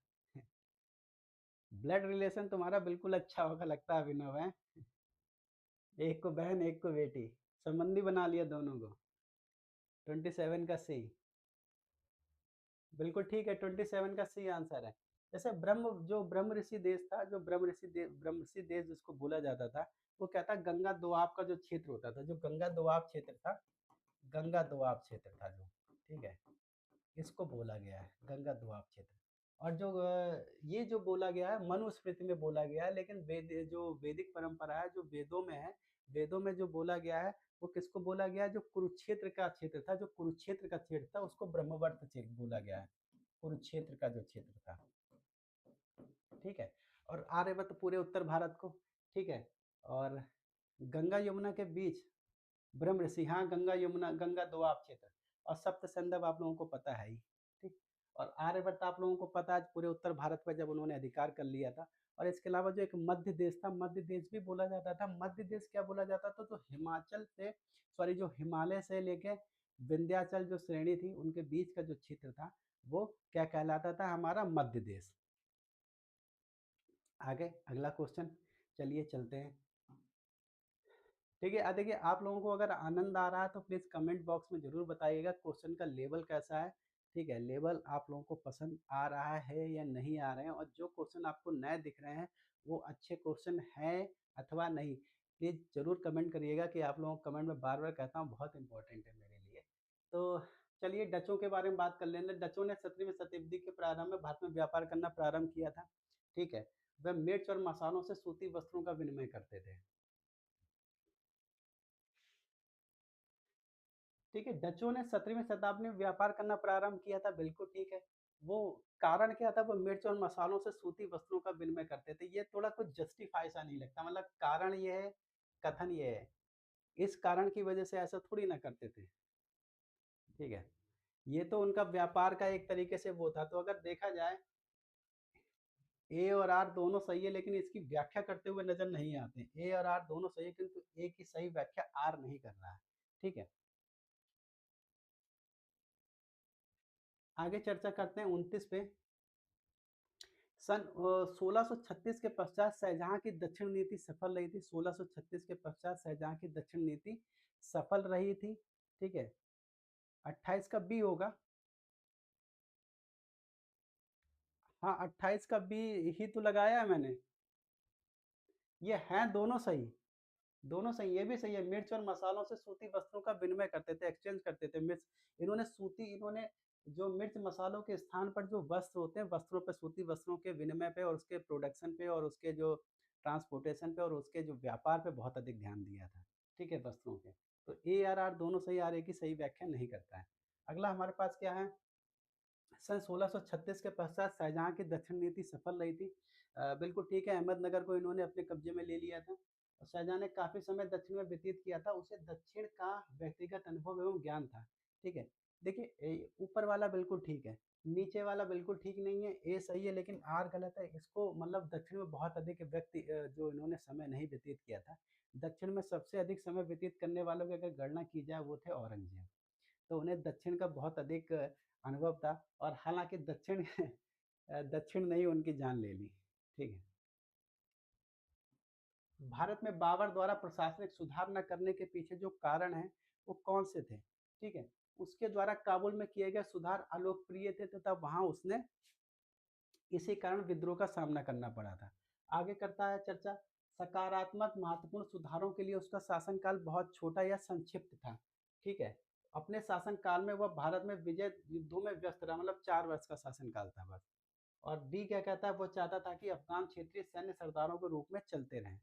ब्लड रिलेशन तुम्हारा बिल्कुल अच्छा होगा लगता है अभिनव है। एक को बहन एक को बेटी, संबंधी बना लिया दोनों को। 27 का सी, बिल्कुल ठीक है, 27 का सी आंसर है। जैसे जो ब्रह्म ऋषि देश था, जो ब्रह्म ऋषि देश जिसको बोला जाता था, वो क्या था? गंगा दोआब का जो क्षेत्र होता था, जो गंगा दोआब क्षेत्र था, गंगा दोआब क्षेत्र था जो, ठीक है, इसको बोला गया है गंगा दोआब क्षेत्र। और ये जो बोला गया है मनुस्मृति में बोला गया है, लेकिन जो वैदिक परंपरा है, जो वेदों में है, वेदों में जो बोला गया है वो किसको बोला गया है? जो कुरुक्षेत्र का क्षेत्र था, जो कुरुक्षेत्र का क्षेत्र था उसको ब्रह्मवर्त क्षेत्र बोला गया है, कुरुक्षेत्र का जो क्षेत्र था। ठीक है। और आर्यवर्त पूरे उत्तर भारत को। ठीक है। और गंगा यमुना के बीच ब्रह्म ऋषि, हाँ, गंगा यमुना, गंगा दोआब क्षेत्र। और सप्त संदव आप लोगों को पता है ही। ठीक। और आर्यवर्त आप लोगों को पता है पूरे उत्तर भारत पर जब उन्होंने अधिकार कर लिया था। और इसके अलावा जो एक मध्य देश था, मध्य देश भी बोला जाता था। मध्य देश क्या बोला जाता था? तो हिमाचल से, सॉरी, जो हिमालय से लेके विंध्याचल जो श्रेणी थी उनके बीच का जो क्षेत्र था वो क्या कहलाता था? हमारा मध्य देश। आगे अगला क्वेश्चन, चलिए चलते हैं। ठीक है, देखिए, आप लोगों को अगर आनंद आ रहा है तो प्लीज़ कमेंट बॉक्स में ज़रूर बताइएगा क्वेश्चन का लेवल कैसा है। ठीक है, लेवल आप लोगों को पसंद आ रहा है या नहीं आ रहे हैं, और जो क्वेश्चन आपको नए दिख रहे हैं वो अच्छे क्वेश्चन हैं अथवा नहीं, प्लीज़ ज़रूर कमेंट करिएगा। कि आप लोगों को कमेंट में बार बार कहता हूँ, बहुत इंपॉर्टेंट है मेरे लिए। तो चलिए डचों के बारे में बात कर लेंगे। डचों ने 17वीं शताब्दी के प्रारंभ में भारत में व्यापार करना प्रारंभ किया था। ठीक है। वह मिर्च और मसालों से सूती वस्त्रों का विनिमय करते थे। ठीक है, डचों ने 17वीं शताब्दी में व्यापार करना प्रारंभ किया था, बिल्कुल ठीक है। वो कारण क्या था? वो मिर्च और मसालों से सूती वस्त्रों का विनिमय करते थे। ये थोड़ा कुछ जस्टिफाई सा नहीं लगता, मतलब कारण ये है, कथन ये है, इस कारण की वजह से ऐसा थोड़ी ना करते थे। ठीक है। ये तो उनका व्यापार का एक तरीके से वो था। तो अगर देखा जाए, ए और आर दोनों सही है, लेकिन इसकी व्याख्या करते हुए नजर नहीं आते। ए और आर दोनों सही है, किंतु ए की सही व्याख्या आर नहीं कर रहा है। ठीक है। आगे चर्चा करते हैं 29 पे। सन 1636 के पश्चात शाहजहां की दक्षिण नीति सफल रही थी। 1636 के पश्चात शाहजहां की दक्षिण नीति सफल रही थी। ठीक है। 28 का बी होगा। हाँ, 28 का बी ही तो लगाया है मैंने। ये हैं दोनों सही, दोनों सही, ये भी सही है। मिर्च और मसालों से सूती वस्त्रों का विनिमय करते थे, एक्सचेंज करते थे। मिर्च इन्होंने जो मिर्च मसालों के स्थान पर जो वस्त्र होते हैं, वस्त्रों पे, सूती वस्त्रों के विनिमय पे और उसके प्रोडक्शन पे और उसके जो ट्रांसपोर्टेशन पे और उसके जो व्यापार पे बहुत अधिक ध्यान दिया था। ठीक है, वस्त्रों के। तो ए आर आर दोनों सही, आर ए की सही व्याख्या नहीं करता है। अगला हमारे पास क्या है? सन 1636 के पश्चात शाहजहाँ की दक्षिण नीति सफल रही थी। बिल्कुल ठीक है, अहमदनगर को इन्होंने अपने कब्जे में ले लिया था और शाहजहाँ ने काफ़ी समय दक्षिण में व्यतीत किया था। उसे दक्षिण का व्यक्तिगत अनुभव एवं ज्ञान था। ठीक है, देखिए ऊपर वाला बिल्कुल ठीक है, नीचे वाला बिल्कुल ठीक नहीं है। ए सही है लेकिन आर गलत है। इसको मतलब दक्षिण में बहुत अधिक जो इन्होंने समय नहीं व्यतीत किया था। दक्षिण में सबसे अधिक समय व्यतीत करने वालों की अगर गणना की जाए वो थे औरंगजेब। तो उन्हें दक्षिण का बहुत अधिक अनुभव था और हालाँकि दक्षिण दक्षिण ने ही उनकी जान ले ली। ठीक है। भारत में बाबर द्वारा प्रशासनिक सुधार न करने के पीछे जो कारण हैं, वो कौन से थे? ठीक है। उसके द्वारा काबुल में किए गए सुधार अलोकप्रिय थे तथा वहाँ उसने इसी कारण विद्रोह का सामना करना पड़ा था। आगे करता है चर्चा, सकारात्मक महत्वपूर्ण सुधारों के लिए उसका शासनकाल बहुत छोटा या संक्षिप्त था। ठीक है। अपने शासनकाल में वह भारत में विजय युद्धों में व्यस्त रहा, मतलब 4 वर्ष का शासनकाल था बस। और डी क्या कहता है, वो चाहता था कि अफगान क्षेत्रीय सैन्य सरदारों के रूप में चलते रहें।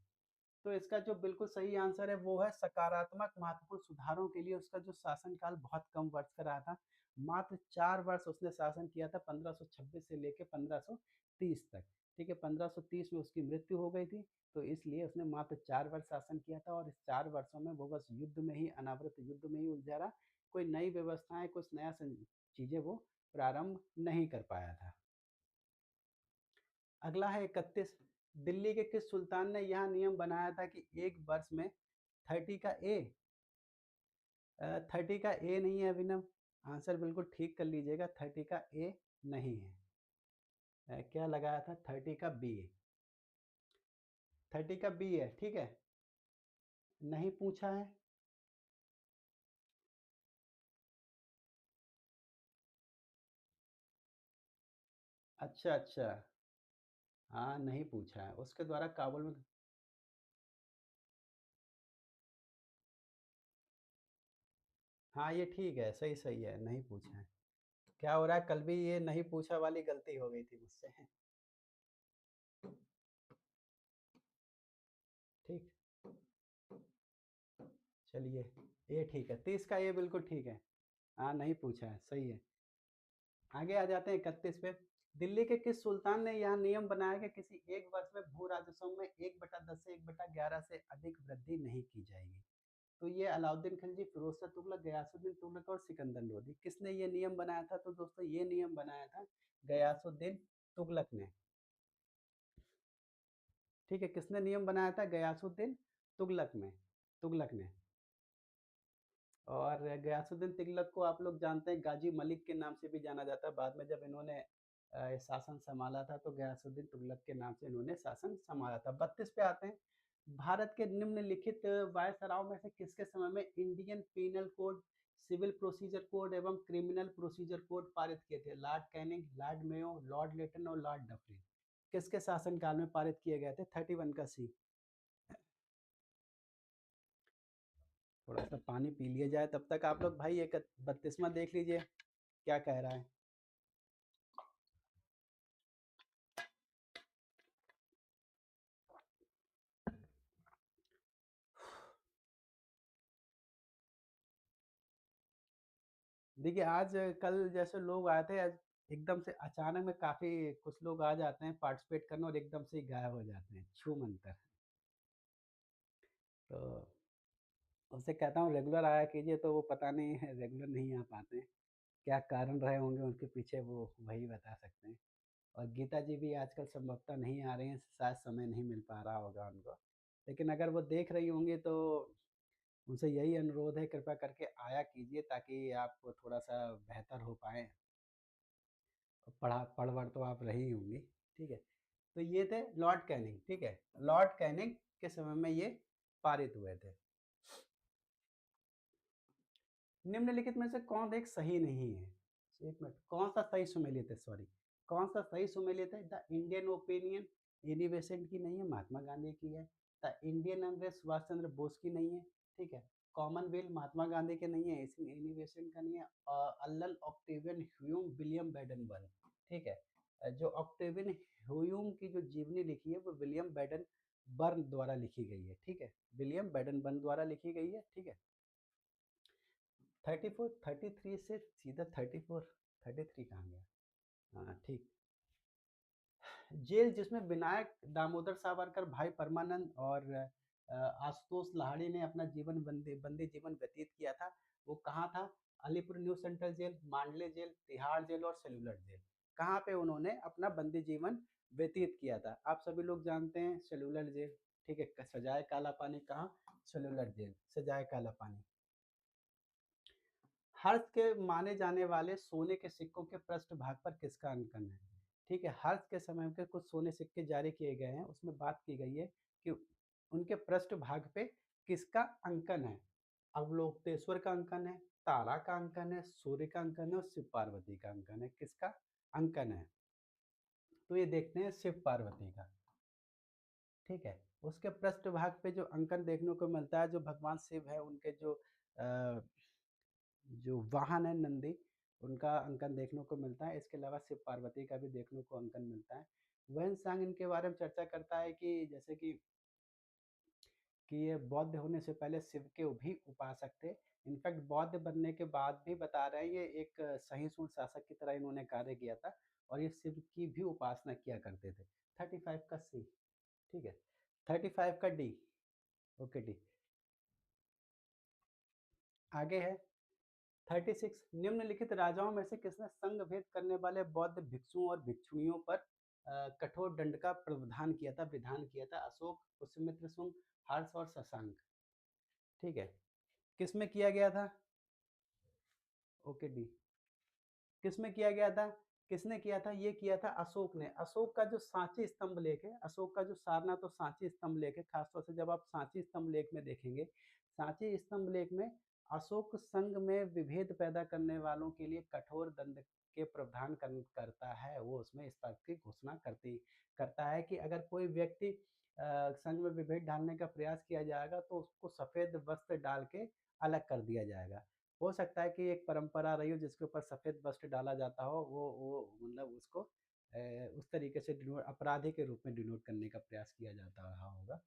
तो इसका जो बिल्कुल सही आंसर है वो है सकारात्मक महत्वपूर्ण सुधारों के लिए उसका जो शासनकाल बहुत कम वर्ष का रहा था। मात्र 4 वर्ष उसने शासन किया था, 1526 से लेकर 1530 तक। ठीक है, 1530 में उसकी मृत्यु हो गई थी। तो इसलिए उसने मात्र 4 वर्ष शासन किया था और इस 4 वर्षों में वो बस युद्ध में ही, अनावृत युद्ध में ही उलझा रहा। कोई नई व्यवस्थाएं, कुछ नया चीजें वो प्रारंभ नहीं कर पाया था। अगला है 31, दिल्ली के किस सुल्तान ने यह नियम बनाया था कि एक वर्ष में 30 का ए 30 का ए नहीं है अभिनव। आंसर बिल्कुल ठीक कर लीजिएगा, 30 का ए नहीं है। क्या लगाया था? 30 का बी। 30 का बी है, ठीक है। नहीं पूछा है। अच्छा अच्छा। हाँ, नहीं पूछा है उसके द्वारा काबुल में। हाँ ये ठीक है, सही सही है, नहीं पूछा है। क्या हो रहा है, कल भी ये नहीं पूछा वाली गलती हो गई थी मुझसे। ठीक, चलिए, ये ठीक है, 30 का ये बिल्कुल ठीक है। हाँ, नहीं पूछा है, सही है। आगे आ जाते हैं 31 पे। दिल्ली के किस सुल्तान ने यह नियम बनाया कि किसी एक वर्ष में भू राजस्व में 1/10 से 1/11 से अधिक वृद्धि नहीं की जाएगी? तो ये अलाउद्दीन खिलजी, फिरोज शाह तुगलक, गयासुद्दीन तुगलक और सिकंदर लोधी। किसने ये नियम बनाया था? तो दोस्तों ये नियम बनाया था गयासुद्दीन तुगलक ने। ठीक है, किसने नियम बनाया था? गयासुद्दीन तुगलक में, तुगलक ने। और गयासुद्दीन तुगलक को आप लोग जानते हैं गाजी मलिक के नाम से भी जाना जाता है। बाद में जब इन्होंने शासन संभाला था तो गयासुद्दीन तुगलक के नाम से इन्होंने शासन संभाला था। 32 पे आते हैं। भारत के निम्नलिखित वायसरायों में से किसके समय में Indian Penal Code, Civil Procedure Code एवं क्रिमिनल प्रोसीजर कोड पारित किए थे? Lord Canning, Lord Mayo, Lord Lytton और लॉर्ड डफरिन। किसके शासनकाल में पारित किए गए थे? 31 का सी। थोड़ा सा पानी पी लिया जाए तब तक। आप लोग भाई एक 32वां देख लीजिए क्या कह रहा है। देखिए आज कल जैसे लोग आए थे, आज एकदम से अचानक में काफी कुछ लोग आ जाते हैं पार्टिसिपेट करने और एकदम से ही गायब हो जाते हैं, छू मंतर। तो उससे कहता हूँ रेगुलर आया कीजिए, तो वो पता नहीं है रेगुलर नहीं आ पाते हैं। क्या कारण रहे होंगे उनके पीछे, वो वही बता सकते हैं। और गीता जी भी आजकल संभवतः नहीं आ रही हैं, शायद समय नहीं मिल पा रहा होगा उनको। लेकिन अगर वो देख रही होंगी तो उनसे यही अनुरोध है, कृपया करके आया कीजिए ताकि आप थोड़ा सा बेहतर हो पाए। पढ़ वढ़ तो आप रही होंगी। ठीक है, तो ये थे लॉर्ड कैनिंग। ठीक है, लॉर्ड कैनिंग के समय में ये पारित हुए थे। निम्नलिखित में से कौन एक सही नहीं है? एक मिनट, कौन सा सही सुमेलित है, सॉरी। कौन सा सही सुमेलियत है? The Indian opinion Annie Besant की नहीं है, महात्मा गांधी की है। The Indian unrest Subhash Chandra Bose की नहीं है, ठीक है। कॉमनवेल्थ महात्मा गांधी के नहीं है, एनी बेसेंट का नहीं है। Allen Octavian Hume William Baden burn, ठीक है। जो ऑक्टेवियन ह्यूम की जो जीवनी लिखी है वो विलियम बेडन बर्न द्वारा लिखी गई है, ठीक है। विलियम बेडन बर्न द्वारा लिखी गई है, ठीक है। 34 33 से सीधा 34, 33 कहाँ गया? हाँ ठीक। जेल जिसमें विनायक दामोदर सावरकर, भाई परमानंद और आशुतोष लाहिड़ी ने अपना जीवन बंदी बंदी जीवन व्यतीत किया था, वो कहाँ था? अलीपुर न्यू सेंट्रल जेल, मांडले जेल, तिहाड़ जेल और सेलुलर जेल। कहाँ पे उन्होंने अपना बंदी जीवन व्यतीत किया था? आप सभी लोग जानते हैं, सेलुलर जेल, ठीक है। सजाए काला पानी कहाँ? सेलुलर जेल, सजाए काला पानी। हर्ष के माने जाने वाले सोने के सिक्कों के पृष्ठभाग पर किसका अंकन है? ठीक है, हर्ष के समय के कुछ सोने सिक्के जारी किए गए हैं, उसमें बात की गई है कि उनके पृष्ठभाग पे किसका अंकन है? अवलोकतेश्वर का अंकन है, तारा का अंकन है, सूर्य का अंकन है और शिव पार्वती का अंकन है। किसका अंकन है? तो ये देखते हैं शिव पार्वती का, ठीक है। उसके पृष्ठभाग पे जो अंकन देखने को मिलता है, जो भगवान शिव है उनके जो वाहन है नंदी, उनका अंकन देखने को मिलता है। इसके अलावा शिव पार्वती का भी देखने को अंकन मिलता है। वैन सांग इनके बारे में चर्चा करता है कि जैसे कि ये बौद्ध होने से पहले शिव के भी उपासक थे। इनफैक्ट बौद्ध बनने के बाद भी बता रहे हैं ये एक सहिष्णु शासक की तरह इन्होंने कार्य किया था और ये शिव की भी उपासना किया करते थे। 35 का सी, ठीक है। 35 का डी, ओके डी। आगे है 36, निम्नलिखित राजाओं में से किसने संघ भेद करने वाले बौद्ध भिक्षुओं और भिक्षुणियों पर कठोर दंड का प्रावधान किया था, विधान किया था? अशोक, पुष्यमित्र शुंग, हर्ष और शशांक, ठीक है। किसमें किया गया था? Okay D. किसमें किया गया था? किसने किया था? ये किया था अशोक ने। अशोक का जो सांची स्तंभ लेख है, अशोक का जो सारनाथ और सांची स्तंभ लेख है, खासतौर से जब आप सांची स्तंभ लेख में देखेंगे, सांची स्तंभ लेख में अशोक संघ में विभेद पैदा करने वालों के लिए कठोर दंड के प्रावधान करता है। वो उसमें इस बात की घोषणा करता है कि अगर कोई व्यक्ति संघ में विभेद डालने का प्रयास किया जाएगा तो उसको सफेद वस्त्र डाल के अलग कर दिया जाएगा। हो सकता है कि एक परंपरा रही हो जिसके ऊपर सफ़ेद वस्त्र डाला जाता हो, वो मतलब उसको उस तरीके से डिनोट अपराधी के रूप में डिनोट करने का प्रयास किया जाता रहा होगा।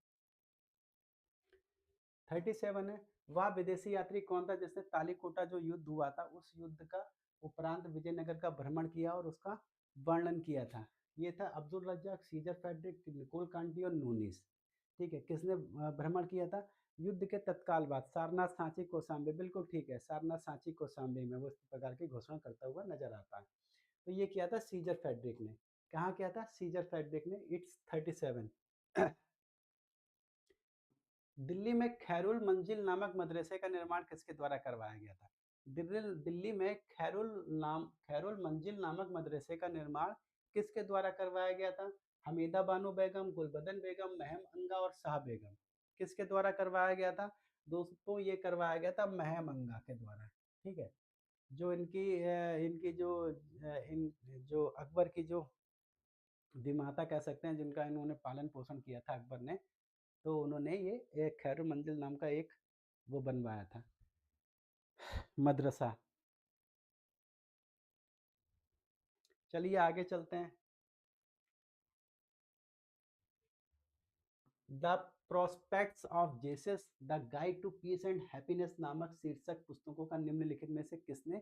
37 है, वह विदेशी यात्री कौन था जिसने तालीकोटा जो युद्ध हुआ था उस युद्ध का उपरांत विजयनगर का भ्रमण किया और उसका वर्णन किया था? ये था Abdul Razzaq, Caesar Frederick, Nicolo Conti और नूनिस, ठीक है। किसने भ्रमण किया था? युद्ध के तत्काल बाद सारनाथ, सांची, कौशाम्बी, बिल्कुल ठीक है। सारनाथ, सांची, कौशाम्बी में वो इस प्रकार की घोषणा करता हुआ नजर आता है। तो ये किया था सीजर फ्रेडरिक ने। कहाँ किया था? सीजर फ्रेडरिक ने। इट्स 37। दिल्ली में खैरुल मंजिल नामक मदरसे का निर्माण किसके द्वारा करवाया गया था? दिल्ली में खैरुल मंजिल नामक मदरसे का निर्माण किसके द्वारा करवाया गया था? हमीदा बानो बेगम, गुलबदन बेगम, महम अंगा और शाह बेगम। किसके द्वारा करवाया गया था? दोस्तों ये करवाया गया था महम अंगा के द्वारा, ठीक है। जो इनकी जो अकबर की जो विमाता कह सकते हैं, जिनका इन्होंने पालन पोषण किया था अकबर ने, तो उन्होंने ये एक खैर मंजिल नाम का एक वो बनवाया था, मदरसा। चलिए आगे चलते हैं। The prospects of Jesus, the guide to peace and happiness नामक शीर्षक पुस्तकों का निम्नलिखित में से किसने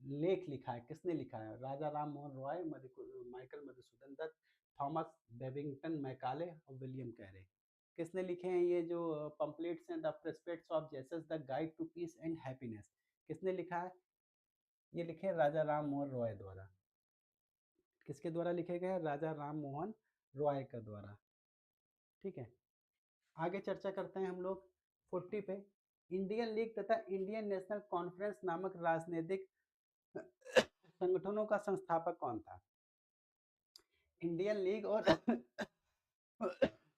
लेख लिखा है? किसने लिखा है? Raja Ram Mohan Roy, Michael Madhusudan Dutt, Thomas Babington Macaulay और विलियम कैरे। किसने लिखे हैं ये जो पंपलेट्स हैं? The prospects of Jesus, the guide to peace and happiness, किसने लिखा है? ये लिखे राजा राम मोहन रॉय द्वारा। किसके द्वारा लिखे गए? राजा राम मोहन रॉय के द्वारा, ठीक है। आगे चर्चा करते हैं हम लोग 40 पे। इंडियन लीग तथा इंडियन नेशनल कॉन्फ्रेंस नामक राजनीतिक संगठनों का संस्थापक कौन था? इंडियन लीग और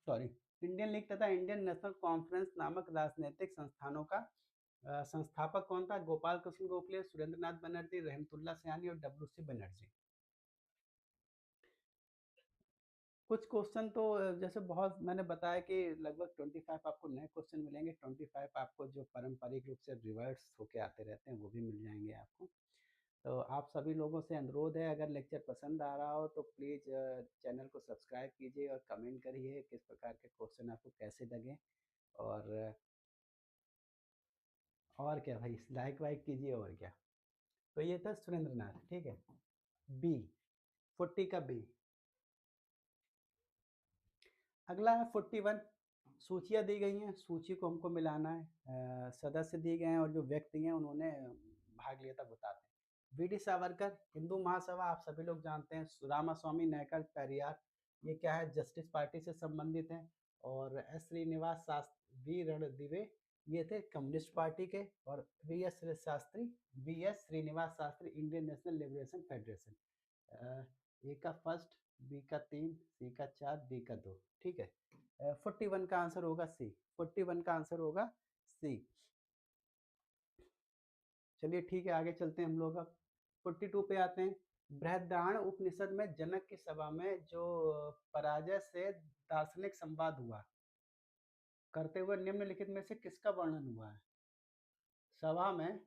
सॉरी, इंडियन लीग तथा इंडियन नेशनल कॉन्फ्रेंस नामक राजनीतिक संस्थानों का संस्थापक कौन था? गोपाल कृष्ण गोखले, सुरेंद्र नाथ बनर्जी, रहमतुल्ला सयानी और डब्ल्यू सी बनर्जी। कुछ क्वेश्चन तो जैसे बहुत मैंने बताया कि लगभग 25 आपको नए क्वेश्चन मिलेंगे, 25 आपको जो पारंपरिक रूप से रिवर्स होके आते रहते हैं वो भी मिल जाएंगे आपको। तो आप सभी लोगों से अनुरोध है, अगर लेक्चर पसंद आ रहा हो तो प्लीज़ चैनल को सब्सक्राइब कीजिए और कमेंट करिए किस प्रकार के क्वेश्चन आपको कैसे लगे। और और क्या भाई, लाइक वाइक कीजिए और क्या। तो ये था सुरेंद्र नाथ, ठीक है। बी, 40 का बी। अगला है 41। सूचियाँ दी गई हैं, सूची को हमको मिलाना है। सदस्य दिए गए हैं और जो व्यक्ति हैं उन्होंने भाग लिया था बताते हैं। वी डी सावरकर, हिंदू महासभा आप सभी लोग जानते हैं। रामास्वामी नायकर पेरियार, ये क्या है, जस्टिस पार्टी से संबंधित हैं। और एस श्रीनिवास शास्त्री, वी रणदिवे, ये थे कम्युनिस्ट पार्टी के। और V S Sastri, V S Srinivasa Sastri, Indian national liberation federation. A का फर्स्ट, बी का 3, सी का 4, डी का 2, ठीक है। 41 का आंसर होगा सी। 41 का आंसर होगा सी। चलिए ठीक है, आगे चलते हैं हम लोग अब 42 पे आते हैं। बृहदारण्य उपनिषद में जनक की सभा में जो पराजय से दार्शनिक संवाद हुआ करते हुए निम्नलिखित में से किसका वर्णन हुआ है? सभा में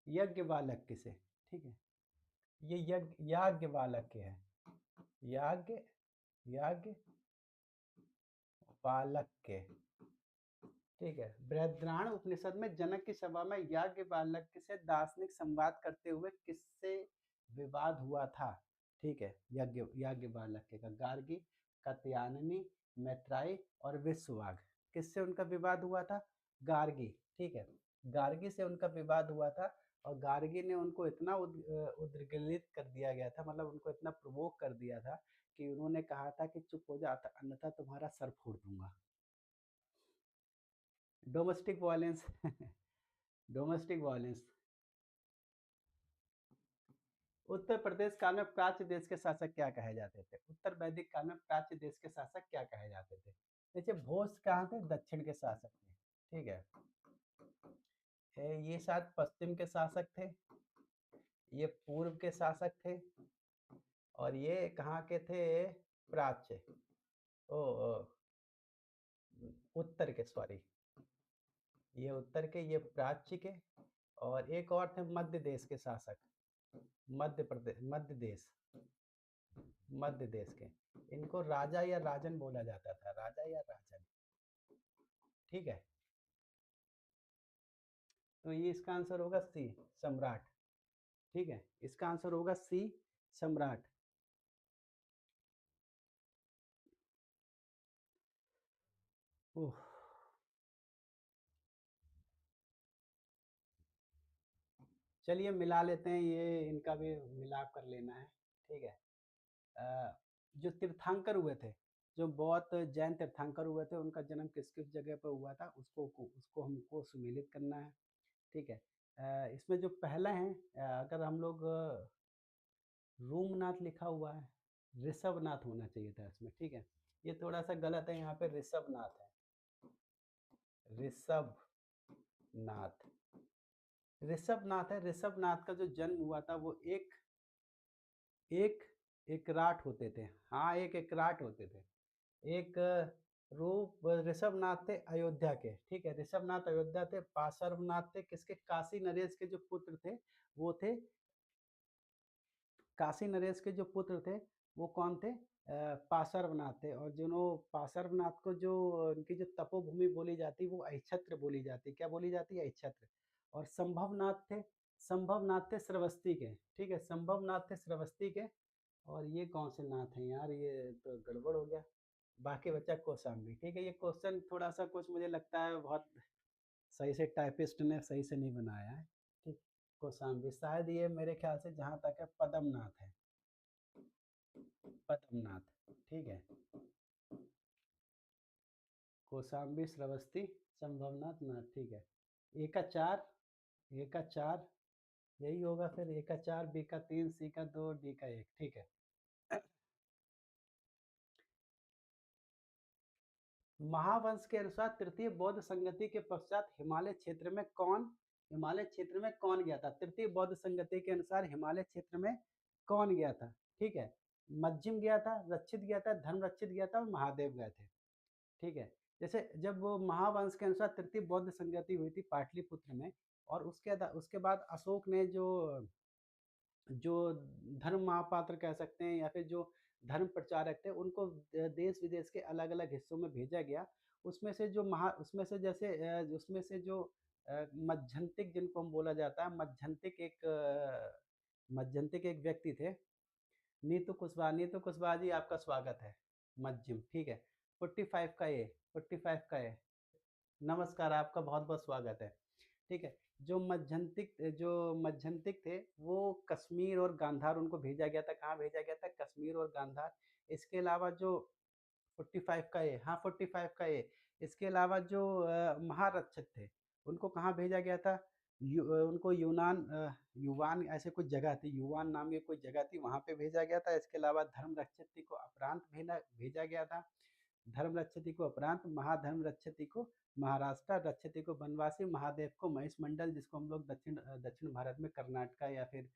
यज्ञवाल्क्य से, ठीक है। ये याज्ञवाल्क्य है। याज्ञ याज्ञ वाल्क्य, ठीक है। बृहदारण्य उपनिषद में जनक की सभा में याज्ञवल्क्य से दार्शनिक संवाद करते हुए किससे विवाद हुआ था? ठीक है, याज्ञवल्क्य का। गार्गी, कात्यायनी, मैत्रेयी और विश्ववाग, किससे उनका विवाद हुआ था? गार्गी, ठीक है। गार्गी से उनका विवाद हुआ था। और गार्गी ने उनको इतना उद्ग्लित कर दिया गया था, मतलब उनको इतना प्रवोक कर दिया था कि उन्होंने कहा था कि चुप हो जा अन्यथा तुम्हारा सर फोड़ दूंगा। Domestic violence. Domestic violence. Uttar Pradesh काल में प्राच्य देश के शासक क्या कहे जाते थे? उत्तर वैदिक काल में प्राच्य देश के शासक क्या कहे जाते थे? देखिए, भोज कहाँ थे? दक्षिण के शासक थे, ठीक है। ये शायद पश्चिम के शासक थे, ये पूर्व के शासक थे, और ये कहाँ के थे? प्राच्य। ओ, ओ उत्तर के, सॉरी, ये उत्तर के, ये प्राच्य के। और एक और थे मध्य देश के शासक, मध्य प्रदेश, मध्य देश, मध्य देश के। इनको राजा या राजन बोला जाता था, राजा या राजन, ठीक है। तो ये इसका आंसर होगा सी, सम्राट, ठीक है। इसका आंसर होगा सी, सम्राट। ओह, चलिए मिला लेते हैं, ये इनका भी मिलाप कर लेना है, ठीक है। जो तीर्थंकर हुए थे, जो बौद्ध जैन तीर्थंकर हुए थे, उनका जन्म किस किस जगह पर हुआ था, उसको हमको सुमेलित करना है, ठीक है। इसमें जो पहला है, अगर हम लोग रूमनाथ लिखा हुआ है, ऋषभनाथ होना चाहिए था इसमें, ठीक है। ये थोड़ा सा गलत है, यहाँ पे ऋषभनाथ है, ऋषभनाथ। ऋषभनाथ है। ऋषभनाथ का जो जन्म हुआ था वो एक एकराट होते थे। हाँ, एक एकराट होते थे। एक रूप ऋषभनाथ थे अयोध्या के, ठीक है। ऋषभनाथ अयोध्या थे। पार्श्वनाथ थे किसके? काशी नरेश के जो पुत्र थे वो थे, काशी नरेश के जो पुत्र थे वो कौन थे? पार्श्वनाथ थे। और जिन्हों पार्श्वनाथ को जो उनकी जो तपोभूमि बोली जाती वो अहिच्छत्र बोली जाती। क्या बोली जाती है? अहिच्छत्र। और संभवनाथ थे, संभवनाथ थे श्रावस्ती के, ठीक है। संभवनाथ थे श्रावस्ती के। और ये कौन से नाथ हैं यार, ये तो गड़बड़ हो गया। बाकी बचा कौशाम्बी, ठीक है। ये क्वेश्चन थोड़ा सा कुछ मुझे लगता है बहुत सही से टाइपिस्ट ने सही से नहीं बनाया है, ठीक। कौशाम्बी शायद ये मेरे ख्याल से जहाँ तक है पद्मनाथ है, पद्मनाथ, ठीक है। कौशाम्बी, श्रावस्ती, संभवनाथ, नाथ, ठीक है। ए का 4, ए का 4, यही होगा फिर। ए का 4, बी का 3, सी का 2, डी का 1, ठीक है। महावंश के अनुसार तृतीय बौद्ध संगति के पश्चात हिमालय क्षेत्र में कौन गया था? तृतीय बौद्ध संगति के अनुसार हिमालय क्षेत्र में कौन गया था, ठीक है। मज्जिम गया था, रक्षित गया था, धर्मरक्षित गया था और महादेव गए थे। ठीक है? जैसे जब वो महावंश के अनुसार तृतीय बौद्ध संगति हुई थी पाटलिपुत्र में, और उसके बाद अशोक ने जो धर्म महापात्र कह सकते हैं या फिर जो धर्म प्रचारक थे, उनको देश विदेश के अलग अलग हिस्सों में भेजा गया। उसमें से जो मज्झंतिक जिनको हम बोला जाता है, मज्झंतिक एक व्यक्ति थे, नीतू कुशवाहा जी, आपका स्वागत है। मज्जिम, ठीक है। 45 का ए। नमस्कार, आपका बहुत-बहुत स्वागत है। ठीक है। जो मज्झंतिक थे, वो कश्मीर और गांधार, उनको भेजा गया था। कहाँ भेजा गया था? कश्मीर और गांधार। इसके अलावा जो 45 का ए, हाँ 45 का ए। इसके अलावा जो महारक्षक थे, उनको कहाँ भेजा गया था? उनको युवान ऐसे कुछ जगह थी, युवान नाम की कोई जगह थी, वहाँ पे भेजा गया था। इसके अलावा धर्मरक्षक को अपरांत भेजा गया था। धर्म रक्षति को अपरांत, महाधर्म रक्षति को महाराष्ट्र, रक्षति को बनवासी, महादेव को महेशमंडल, जिसको हम लोग दक्षिण भारत में कर्नाटका या फिर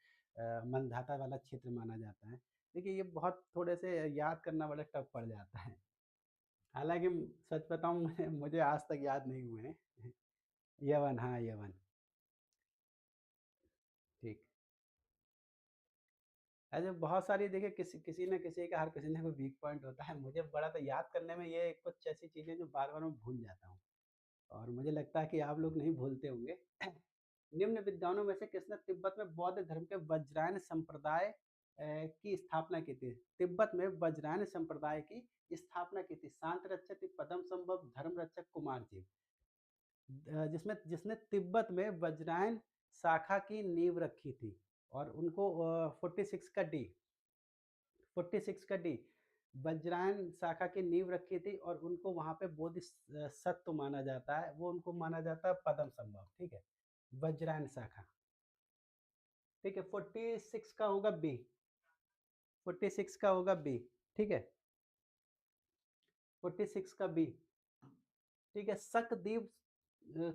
मंधाता वाला क्षेत्र माना जाता है। देखिए ये बहुत थोड़े से याद करना बड़ा टफ पड़ जाता है। हालाँकि सच बताऊँ, मुझे मुझे आज तक याद नहीं हुए हैं। यवन, हाँ यवन, ठीक। ऐसे बहुत सारी, देखिए किसी किसी न किसी का, हर किसी ना कोई वीक पॉइंट होता है। मुझे बड़ा तो याद करने में ये कुछ ऐसी चीज़ें जो बार-बार मैं भूल जाता हूँ। और मुझे लगता है कि आप लोग नहीं भूलते होंगे। निम्न विद्वानों में से किसने तिब्बत में बौद्ध धर्म के वज्रायन संप्रदाय की स्थापना की थी? तिब्बत में वज्रायन संप्रदाय की स्थापना की थी। शांत रक्षक, पदम संभव, धर्म रक्षक, कुमार जी। जिसमें जिसने तिब्बत में वज्रायन शाखा की नींव रखी थी। और उनको 46 का डी, 46 का डी, वज्रायन शाखा की नींव रखी थी, और उनको वहां पे सत्व माना जाता है। वो उनको माना जाता है पदम संभव, ठीक है। वज्रायन शाखा, ठीक है। 46 का होगा बी, 46 का होगा बी, ठीक है। 46 का बी, ठीक है। शकद्वीप अ,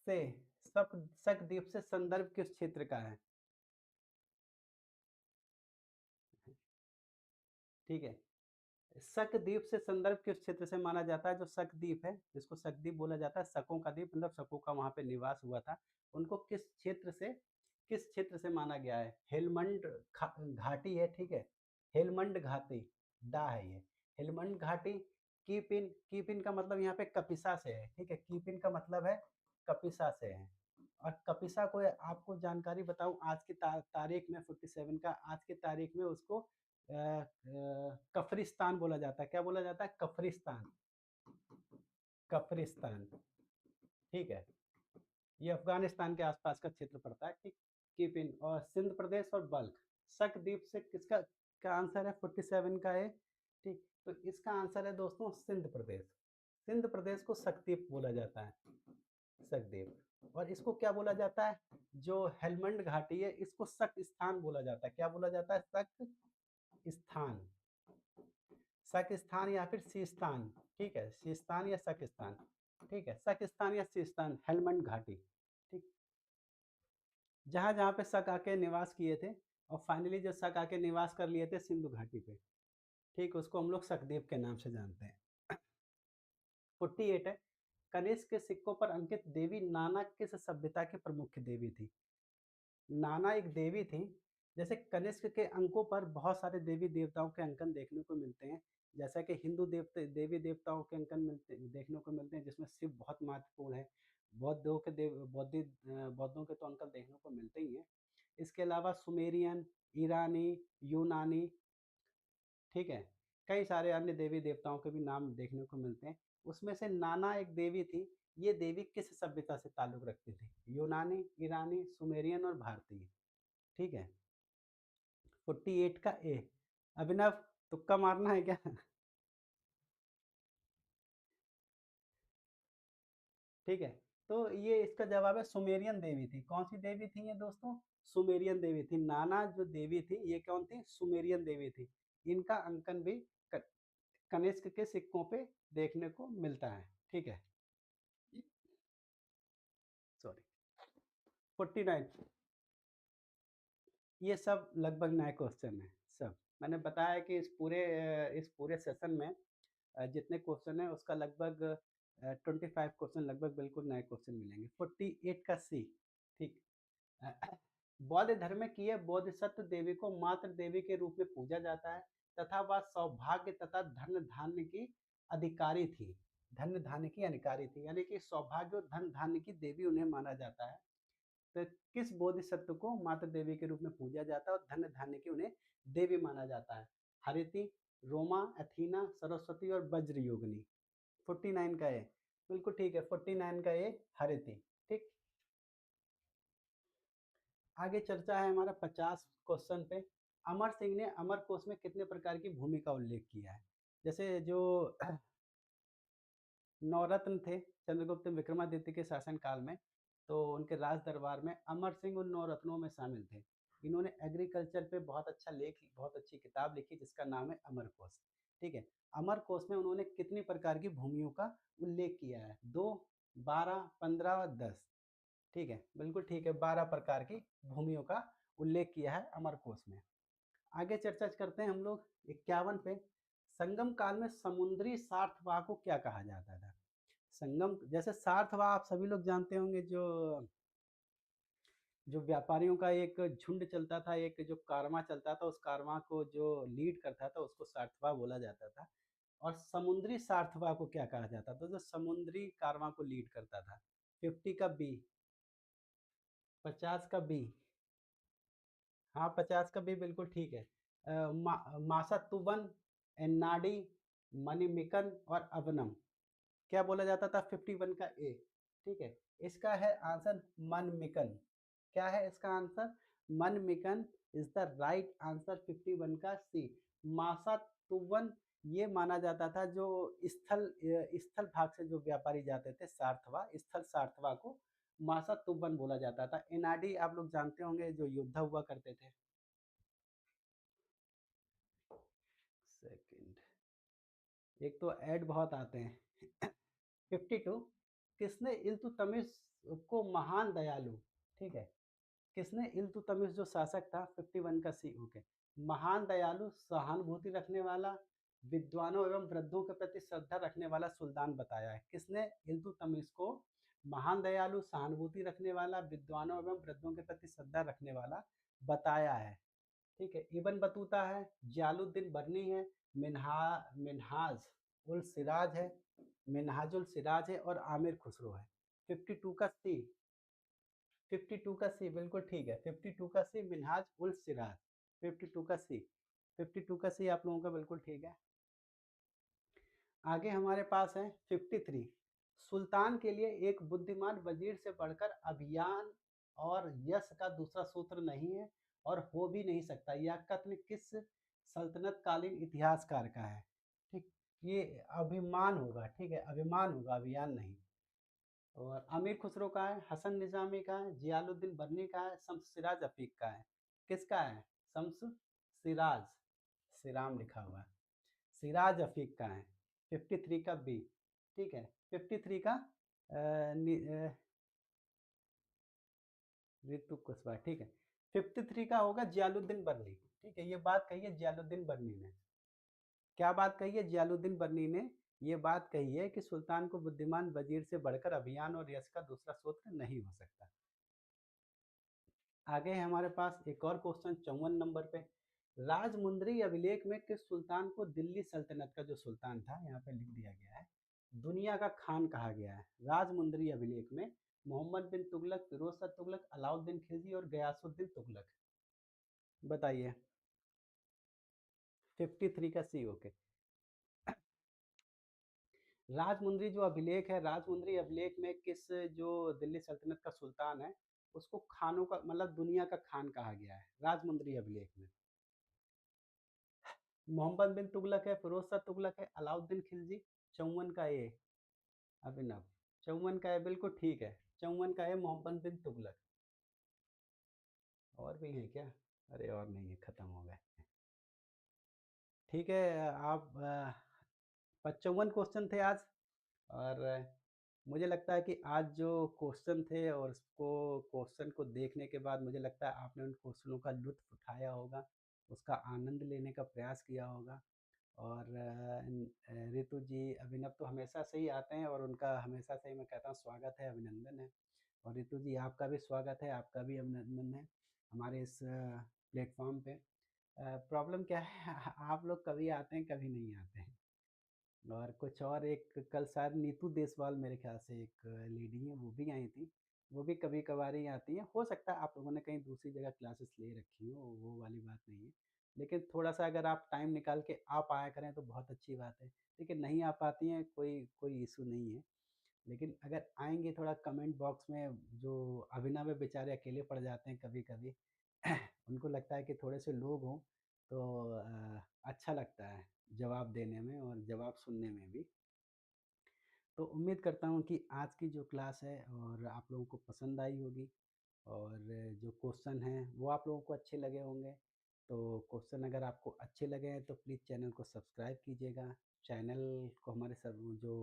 से शकद्वीप से संदर्भ किस क्षेत्र का है? ठीक है। शकद्वीप से संदर्भ किस क्षेत्र से माना जाता है? जो शकद्वीप है, जिसको शकद्वीप बोला जाता है, शकों का द्वीप, मतलब शकों का वहां पे निवास हुआ था, उनको किस क्षेत्र से माना गया है? घाटी है, ठीक है। हेलमंड घाटी, डा है ये। हेलमंड घाटी। कीपिन का मतलब यहाँ पे कपिसा से है, ठीक है। कीपिन का मतलब है कपिसा से है। और कपिसा को, आपको जानकारी बताऊं, आज की तारीख में 47 का, आज की तारीख में उसको कफरिस्तान बोला जाता है। क्या बोला जाता है? कफरिस्तान, कफरिस्तान, ठीक है। ये अफगानिस्तान के आसपास का क्षेत्र पड़ता है, ठीक। किपिन और सिंध प्रदेश और बल्ख। शकद्वीप से किसका का आंसर है? 47 का है, ठीक। तो इसका आंसर है दोस्तों सिंध प्रदेश। सिंध प्रदेश को शकद्वीप बोला जाता है, शकद्वीप। और इसको क्या बोला जाता है? जो हेलमंड घाटी है, इसको शक स्थान बोला जाता है। क्या बोला जाता है? शक स्थान, शक स्थान या फिर सीस्तान, ठीक है। सीस्तान या शक स्थान, ठीक है। शक स्थान या सीस्तान, हेलमंड घाटी, ठीक। जहां जहां पे शक आके निवास किए थे, और फाइनली जो शक आके निवास कर लिए थे सिंधु घाटी पे, ठीक, उसको हम लोग शकदेव के नाम से जानते हैं। 48 है। कनिष्क के सिक्कों पर अंकित देवी नाना किस सभ्यता की प्रमुख देवी थी? नाना एक देवी थी। जैसे कनिष्क के अंकों पर बहुत सारे देवी देवताओं के अंकन देखने को मिलते हैं। जैसा कि हिंदू देवी देवताओं के अंकन देखने को मिलते हैं, जिसमें शिव बहुत महत्वपूर्ण है। बौद्धों के तो अंकन देखने को मिलते ही हैं। इसके अलावा सुमेरियन, ईरानी, यूनानी, ठीक है, कई सारे अन्य देवी देवताओं के भी नाम देखने को मिलते हैं। उसमें से नाना एक देवी थी। ये देवी किस सभ्यता से ताल्लुक रखती थी? यूनानी, ईरानी, सुमेरियन और भारतीय, ठीक है। 48 का ए। अभिनव, तुक्का मारना है क्या? ठीक है। तो ये इसका जवाब है, सुमेरियन देवी थी। कौन सी देवी थी ये दोस्तों? सुमेरियन देवी थी। नाना जो देवी थी, ये कौन थी? सुमेरियन देवी थी। इनका अंकन भी कनिष्क के सिक्कों पे देखने को मिलता है, ठीक है। सॉरी। 49, ये सब लगभग नए क्वेश्चन है, सब। मैंने बताया कि इस पूरे सेशन में जितने क्वेश्चन हैं उसका लगभग 25 क्वेश्चन लगभग बिल्कुल नए क्वेश्चन मिलेंगे। 48 का सी, ठीक। बौद्ध धर्म में किए बोधिसत्व देवी को मात्र देवी के रूप में पूजा जाता है तथा वह सौभाग्य तथा धन धान्य की अधिकारी थी। धन धान्य की अधिकारी थी यानी कि सौभाग्य और धन धान्य की देवी उन्हें माना जाता है। तो किस बोधिसत्व को माता देवी के रूप में पूजा जाता है और धन धान्य की उन्हें देवी माना जाता है? हरिति, रोमा, अथीना, सरस्वती और वज्र योगिनी। 49 का ए, बिल्कुल ठीक है। 49 का ए हरिति, ठीक। आगे चर्चा है हमारा 50 क्वेश्चन पे। अमर सिंह ने अमर कोश में कितने प्रकार की भूमि का उल्लेख किया है? जैसे जो नवरत्न थे चंद्रगुप्त विक्रमादित्य के शासनकाल में, तो उनके राज दरबार में अमर सिंह उन नवरत्नों में शामिल थे। इन्होंने एग्रीकल्चर पे बहुत अच्छा लेख, बहुत अच्छी किताब लिखी जिसका नाम है अमर कोश, ठीक है। अमर कोश में उन्होंने कितनी प्रकार की भूमियों का उल्लेख किया है? 2, 12, 15 और 10, ठीक है, बिल्कुल ठीक है। 12 प्रकार की भूमियों का उल्लेख किया है अमर कोश में। आगे चर्चा करते हैं हम लोग 51 पे। संगम काल में समुद्री सार्थवाह को क्या कहा जाता था? संगम, जैसे सार्थवाह आप सभी लोग जानते होंगे, जो जो व्यापारियों का एक झुंड चलता था, एक जो कारवां चलता था, उस कारवां को जो लीड करता था उसको सार्थवाह बोला जाता था। और समुद्री सार्थवाह को क्या कहा जाता था? जो समुद्री कारवां को लीड करता था। 50 का बी, 50 का बी, हाँ 50 का बी बिल्कुल ठीक है। मासातुवन, एन्नाडी, मणिमिकन और अवनम, क्या बोला जाता था? 51 का ए, ठीक है। इसका है आंसर मनमिकन। क्या है इसका आंसर? मनमिकन इज द राइट आंसर। 51 का सी, मासा तुवन, ये माना जाता था जो स्थल भाग से जो व्यापारी जाते थे, सार्थवा, स्थल सार्थवा को मासा तुवन बोला जाता था। एनाडी आप लोग जानते होंगे, जो योद्धा हुआ करते थे। सेकंड, एक तो ऐड बहुत आते हैं। 52, किसने इल्तुतमिश को महान दयालु, ठीक है, किसने इल्तुतमिश जो शासक था, 51 का सी, ओके, महान दयालु, सहानुभूति रखने वाला, विद्वानों एवं वृद्धों के प्रति श्रद्धा रखने वाला सुल्तान बताया है? किसने इल्तुतमिश को महान दयालु, सहानुभूति रखने वाला, विद्वानों एवं वृद्धों के प्रति श्रद्धा रखने वाला बताया है? ठीक है, इबन बतूता है, जलालुद्दीन बर्नी है, मिनहाज उल सिराज है, मिनहाजुल सिराज है और आमिर खुसरो है। 52 का सी, 52 का सी बिल्कुल ठीक है। 52 का सी मिनहाज उल सिराज, 52 का सी, 52 का सी आप लोगों का बिल्कुल ठीक है। आगे हमारे पास है 53, सुल्तान के लिए एक बुद्धिमान वजीर से बढ़कर अभियान और यश का दूसरा सूत्र नहीं है और हो भी नहीं सकता। यह कथन किस सल्तनत कालीन इतिहासकार का है? ठीक, ये अभिमान होगा, ठीक है, अभिमान होगा, अभियान नहीं। और अमीर खुसरो का है, हसन निजामी का है, जियालुद्दीन बर्नी का है, शम्स सिराज अफीक का है? किसका है? शम्स सिराज, सिराम लिखा हुआ है, सिराज अफीक का है। 53 का बी, ठीक है। 53 का ऋतु कुशवाहा, ठीक है। 53 का होगा जियालुद्दीन बर्नी, ठीक है। ये बात कही है जियालुद्दीन बर्नी ने। क्या बात कही है जियालुद्दीन बर्नी ने? ये बात कही है कि सुल्तान को बुद्धिमान वजीर से बढ़कर अभियान और यश का दूसरा सूत्र नहीं हो सकता। आगे है हमारे पास एक और क्वेश्चन 54 नंबर पे। राजमुंद्री अभिलेख में किस सुल्तान को दिल्ली सल्तनत का जो सुल्तान था, यहाँ पे लिख दिया गया है, दुनिया का खान कहा गया है? राजमुंद्री अभिलेख में मोहम्मद बिन तुगलक, फिरोज शाह तुगलक, अलाउद्दीन खिलजी और गयासुद्दीन तुगलक, बताइए। 53 का सी, ओके। राजमुंद्री जो अभिलेख है, राजमुंद्री अभिलेख में किस जो दिल्ली सल्तनत का सुल्तान है उसको खानों का मतलब दुनिया का खान कहा गया है राजमुंद्री अभिलेख में? मोहम्मद बिन तुगलक है, फिरोज शाह तुगलक है, अलाउद्दीन खिलजी, 54 का ए अभिनव, 54 का ए बिल्कुल ठीक है। 54 का ए मोहम्मद बिन तुगलक। और भी है क्या? अरे और नहीं है, खत्म हो गए। ठीक है, आप 55 क्वेश्चन थे आज। और मुझे लगता है कि आज जो क्वेश्चन थे और उसको क्वेश्चन को देखने के बाद मुझे लगता है आपने उन क्वेश्चनों का लुत्फ उठाया होगा। उसका आनंद लेने का प्रयास किया होगा। और रितु जी, अभिनव तो हमेशा से ही आते हैं और उनका हमेशा से ही मैं कहता हूँ स्वागत है, अभिनंदन है। और रितु जी, आपका भी स्वागत है, आपका भी अभिनंदन है हमारे इस प्लेटफ़ॉर्म पे। प्रॉब्लम क्या है आप लोग कभी आते हैं, कभी नहीं आते हैं। और कुछ और एक कल शायद नीतू देसवाल मेरे ख़्याल से एक लेडी हैं, वो भी आई थी। वो भी कभी-कभार ही आती हैं। हो सकता है आप लोगों ने कहीं दूसरी जगह क्लासेस ले रखी हों, वो वाली बात नहीं है। लेकिन थोड़ा-सा अगर आप टाइम निकाल के आ पाया करें तो बहुत अच्छी बात है। लेकिन नहीं आ पाती हैं, कोई कोई इश्यू नहीं है। लेकिन अगर आएँगे थोड़ा कमेंट बॉक्स में, जो अभिनव है बेचारे अकेले पड़ जाते हैं कभी-कभी। उनको लगता है कि थोड़े से लोग हों तो अच्छा लगता है जवाब देने में और जवाब सुनने में भी। तो उम्मीद करता हूँ कि आज की जो क्लास है और आप लोगों को पसंद आई होगी, और जो क्वेश्चन हैं वो आप लोगों को अच्छे लगे होंगे। तो क्वेश्चन अगर आपको अच्छे लगे हैं तो प्लीज़ चैनल को सब्सक्राइब कीजिएगा। चैनल को हमारे सब जो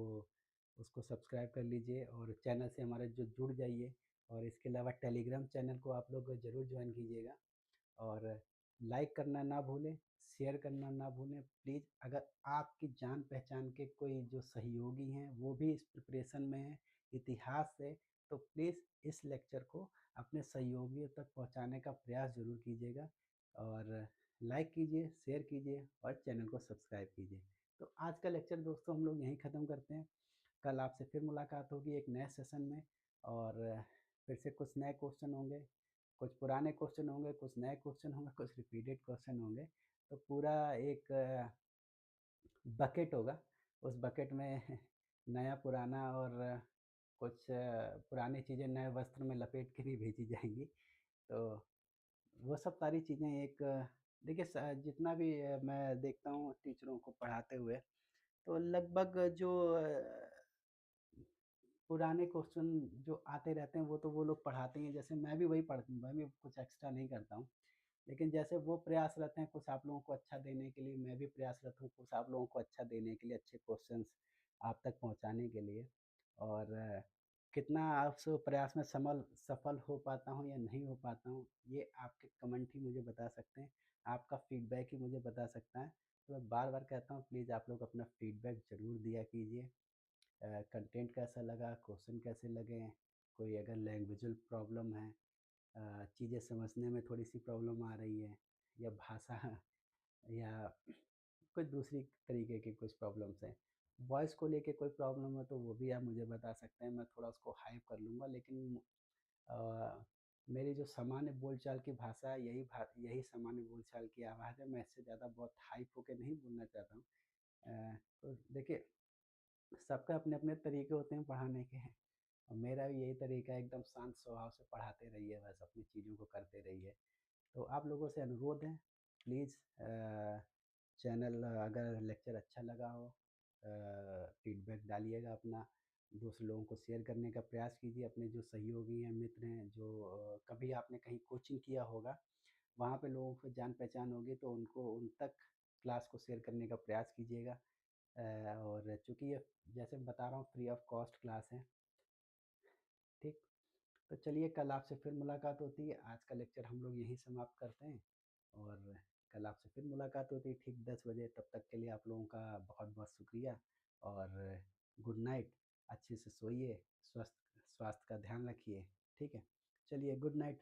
उसको सब्सक्राइब कर लीजिए और चैनल से हमारे जो जुड़ जाइए। और इसके अलावा टेलीग्राम चैनल को आप लोग ज़रूर जॉइन कीजिएगा। और लाइक करना ना भूलें, शेयर करना ना भूलें। प्लीज़ अगर आपकी जान-पहचान के कोई जो सहयोगी हैं, वो भी इस प्रिपरेशन में हैं, इतिहास से, तो प्लीज़ इस लेक्चर को अपने सहयोगियों तक पहुँचाने का प्रयास ज़रूर कीजिएगा। और लाइक कीजिए, शेयर कीजिए और चैनल को सब्सक्राइब कीजिए। तो आज का लेक्चर दोस्तों हम लोग यहीं ख़त्म करते हैं। कल आपसे फिर मुलाकात होगी एक नए सेशन में, और फिर से कुछ नए क्वेश्चन होंगे, कुछ पुराने क्वेश्चन होंगे, कुछ नए क्वेश्चन होंगे, कुछ रिपीटेड क्वेश्चन होंगे। तो पूरा एक बकेट होगा। उस बकेट में नया पुराना और कुछ पुरानी चीज़ें नए वस्त्र में लपेट के भी भेजी जाएँगी। तो वो सब सारी चीज़ें एक देखिए जितना भी मैं देखता हूँ टीचरों को पढ़ाते हुए, तो लगभग जो पुराने क्वेश्चन जो आते रहते हैं वो तो वो लोग पढ़ाते ही हैं। जैसे मैं भी कुछ एक्स्ट्रा नहीं करता हूँ। लेकिन जैसे वो प्रयासरत हैं कुछ आप लोगों को अच्छा देने के लिए, मैं भी प्रयासरत हूँ कुछ आप लोगों को अच्छा देने के लिए, अच्छे क्वेश्चन्स आप तक पहुँचाने के लिए। और कितना उस प्रयास में सफल हो पाता हूँ या नहीं हो पाता हूँ, ये आपके कमेंट ही मुझे बता सकते हैं। आपका फीडबैक ही मुझे बता सकता है। तो मैं बार-बार कहता हूँ प्लीज़ आप लोग अपना फीडबैक ज़रूर दिया कीजिए। कंटेंट कैसा लगा, क्वेश्चन कैसे लगे, कोई अगर लैंग्वेजल प्रॉब्लम है, चीज़ें समझने में थोड़ी-सी प्रॉब्लम आ रही है, या भाषा या कोई दूसरी तरीके की कुछ प्रॉब्लम्स हैं। वॉइस को लेके कोई प्रॉब्लम है तो वो भी आप मुझे बता सकते हैं, मैं थोड़ा उसको हाइप कर लूँगा। लेकिन अ, मेरी जो सामान्य बोलचाल की भाषा है, यही सामान्य बोलचाल की आवाज़ है। मैं इससे ज़्यादा बहुत हाइप होके नहीं बोलना चाहता हूँ। तो देखिए, सबके अपने-अपने तरीके होते हैं पढ़ाने के। और मेरा भी यही तरीका है, एकदम शांत स्वभाव से पढ़ाते रहिए, बस अपनी चीज़ों को करते रहिए। तो आप लोगों से अनुरोध है, प्लीज़ चैनल अगर लेक्चर अच्छा लगा हो, फीडबैक डालिएगा अपना, दूसरे लोगों को शेयर करने का प्रयास कीजिए। अपने जो सहयोगी हैं, मित्र हैं, जो कभी आपने कहीं कोचिंग किया होगा, वहाँ पे लोगों से जान-पहचान होगी तो उनको उन तक क्लास को शेयर करने का प्रयास कीजिएगा। और चूँकि ये जैसे बता रहा हूँ फ्री ऑफ कॉस्ट क्लास है, ठीक? तो चलिए कल आपसे फिर मुलाकात होती है। आज का लेक्चर हम लोग यहीं समाप्त करते हैं, और कल आपसे फिर मुलाकात होती है ठीक 10 बजे। तब तक के लिए आप लोगों का बहुत-बहुत शुक्रिया, और गुड नाइट। अच्छे से सोइए, स्वास्थ्य का ध्यान रखिए, ठीक है? चलिए गुड नाइट।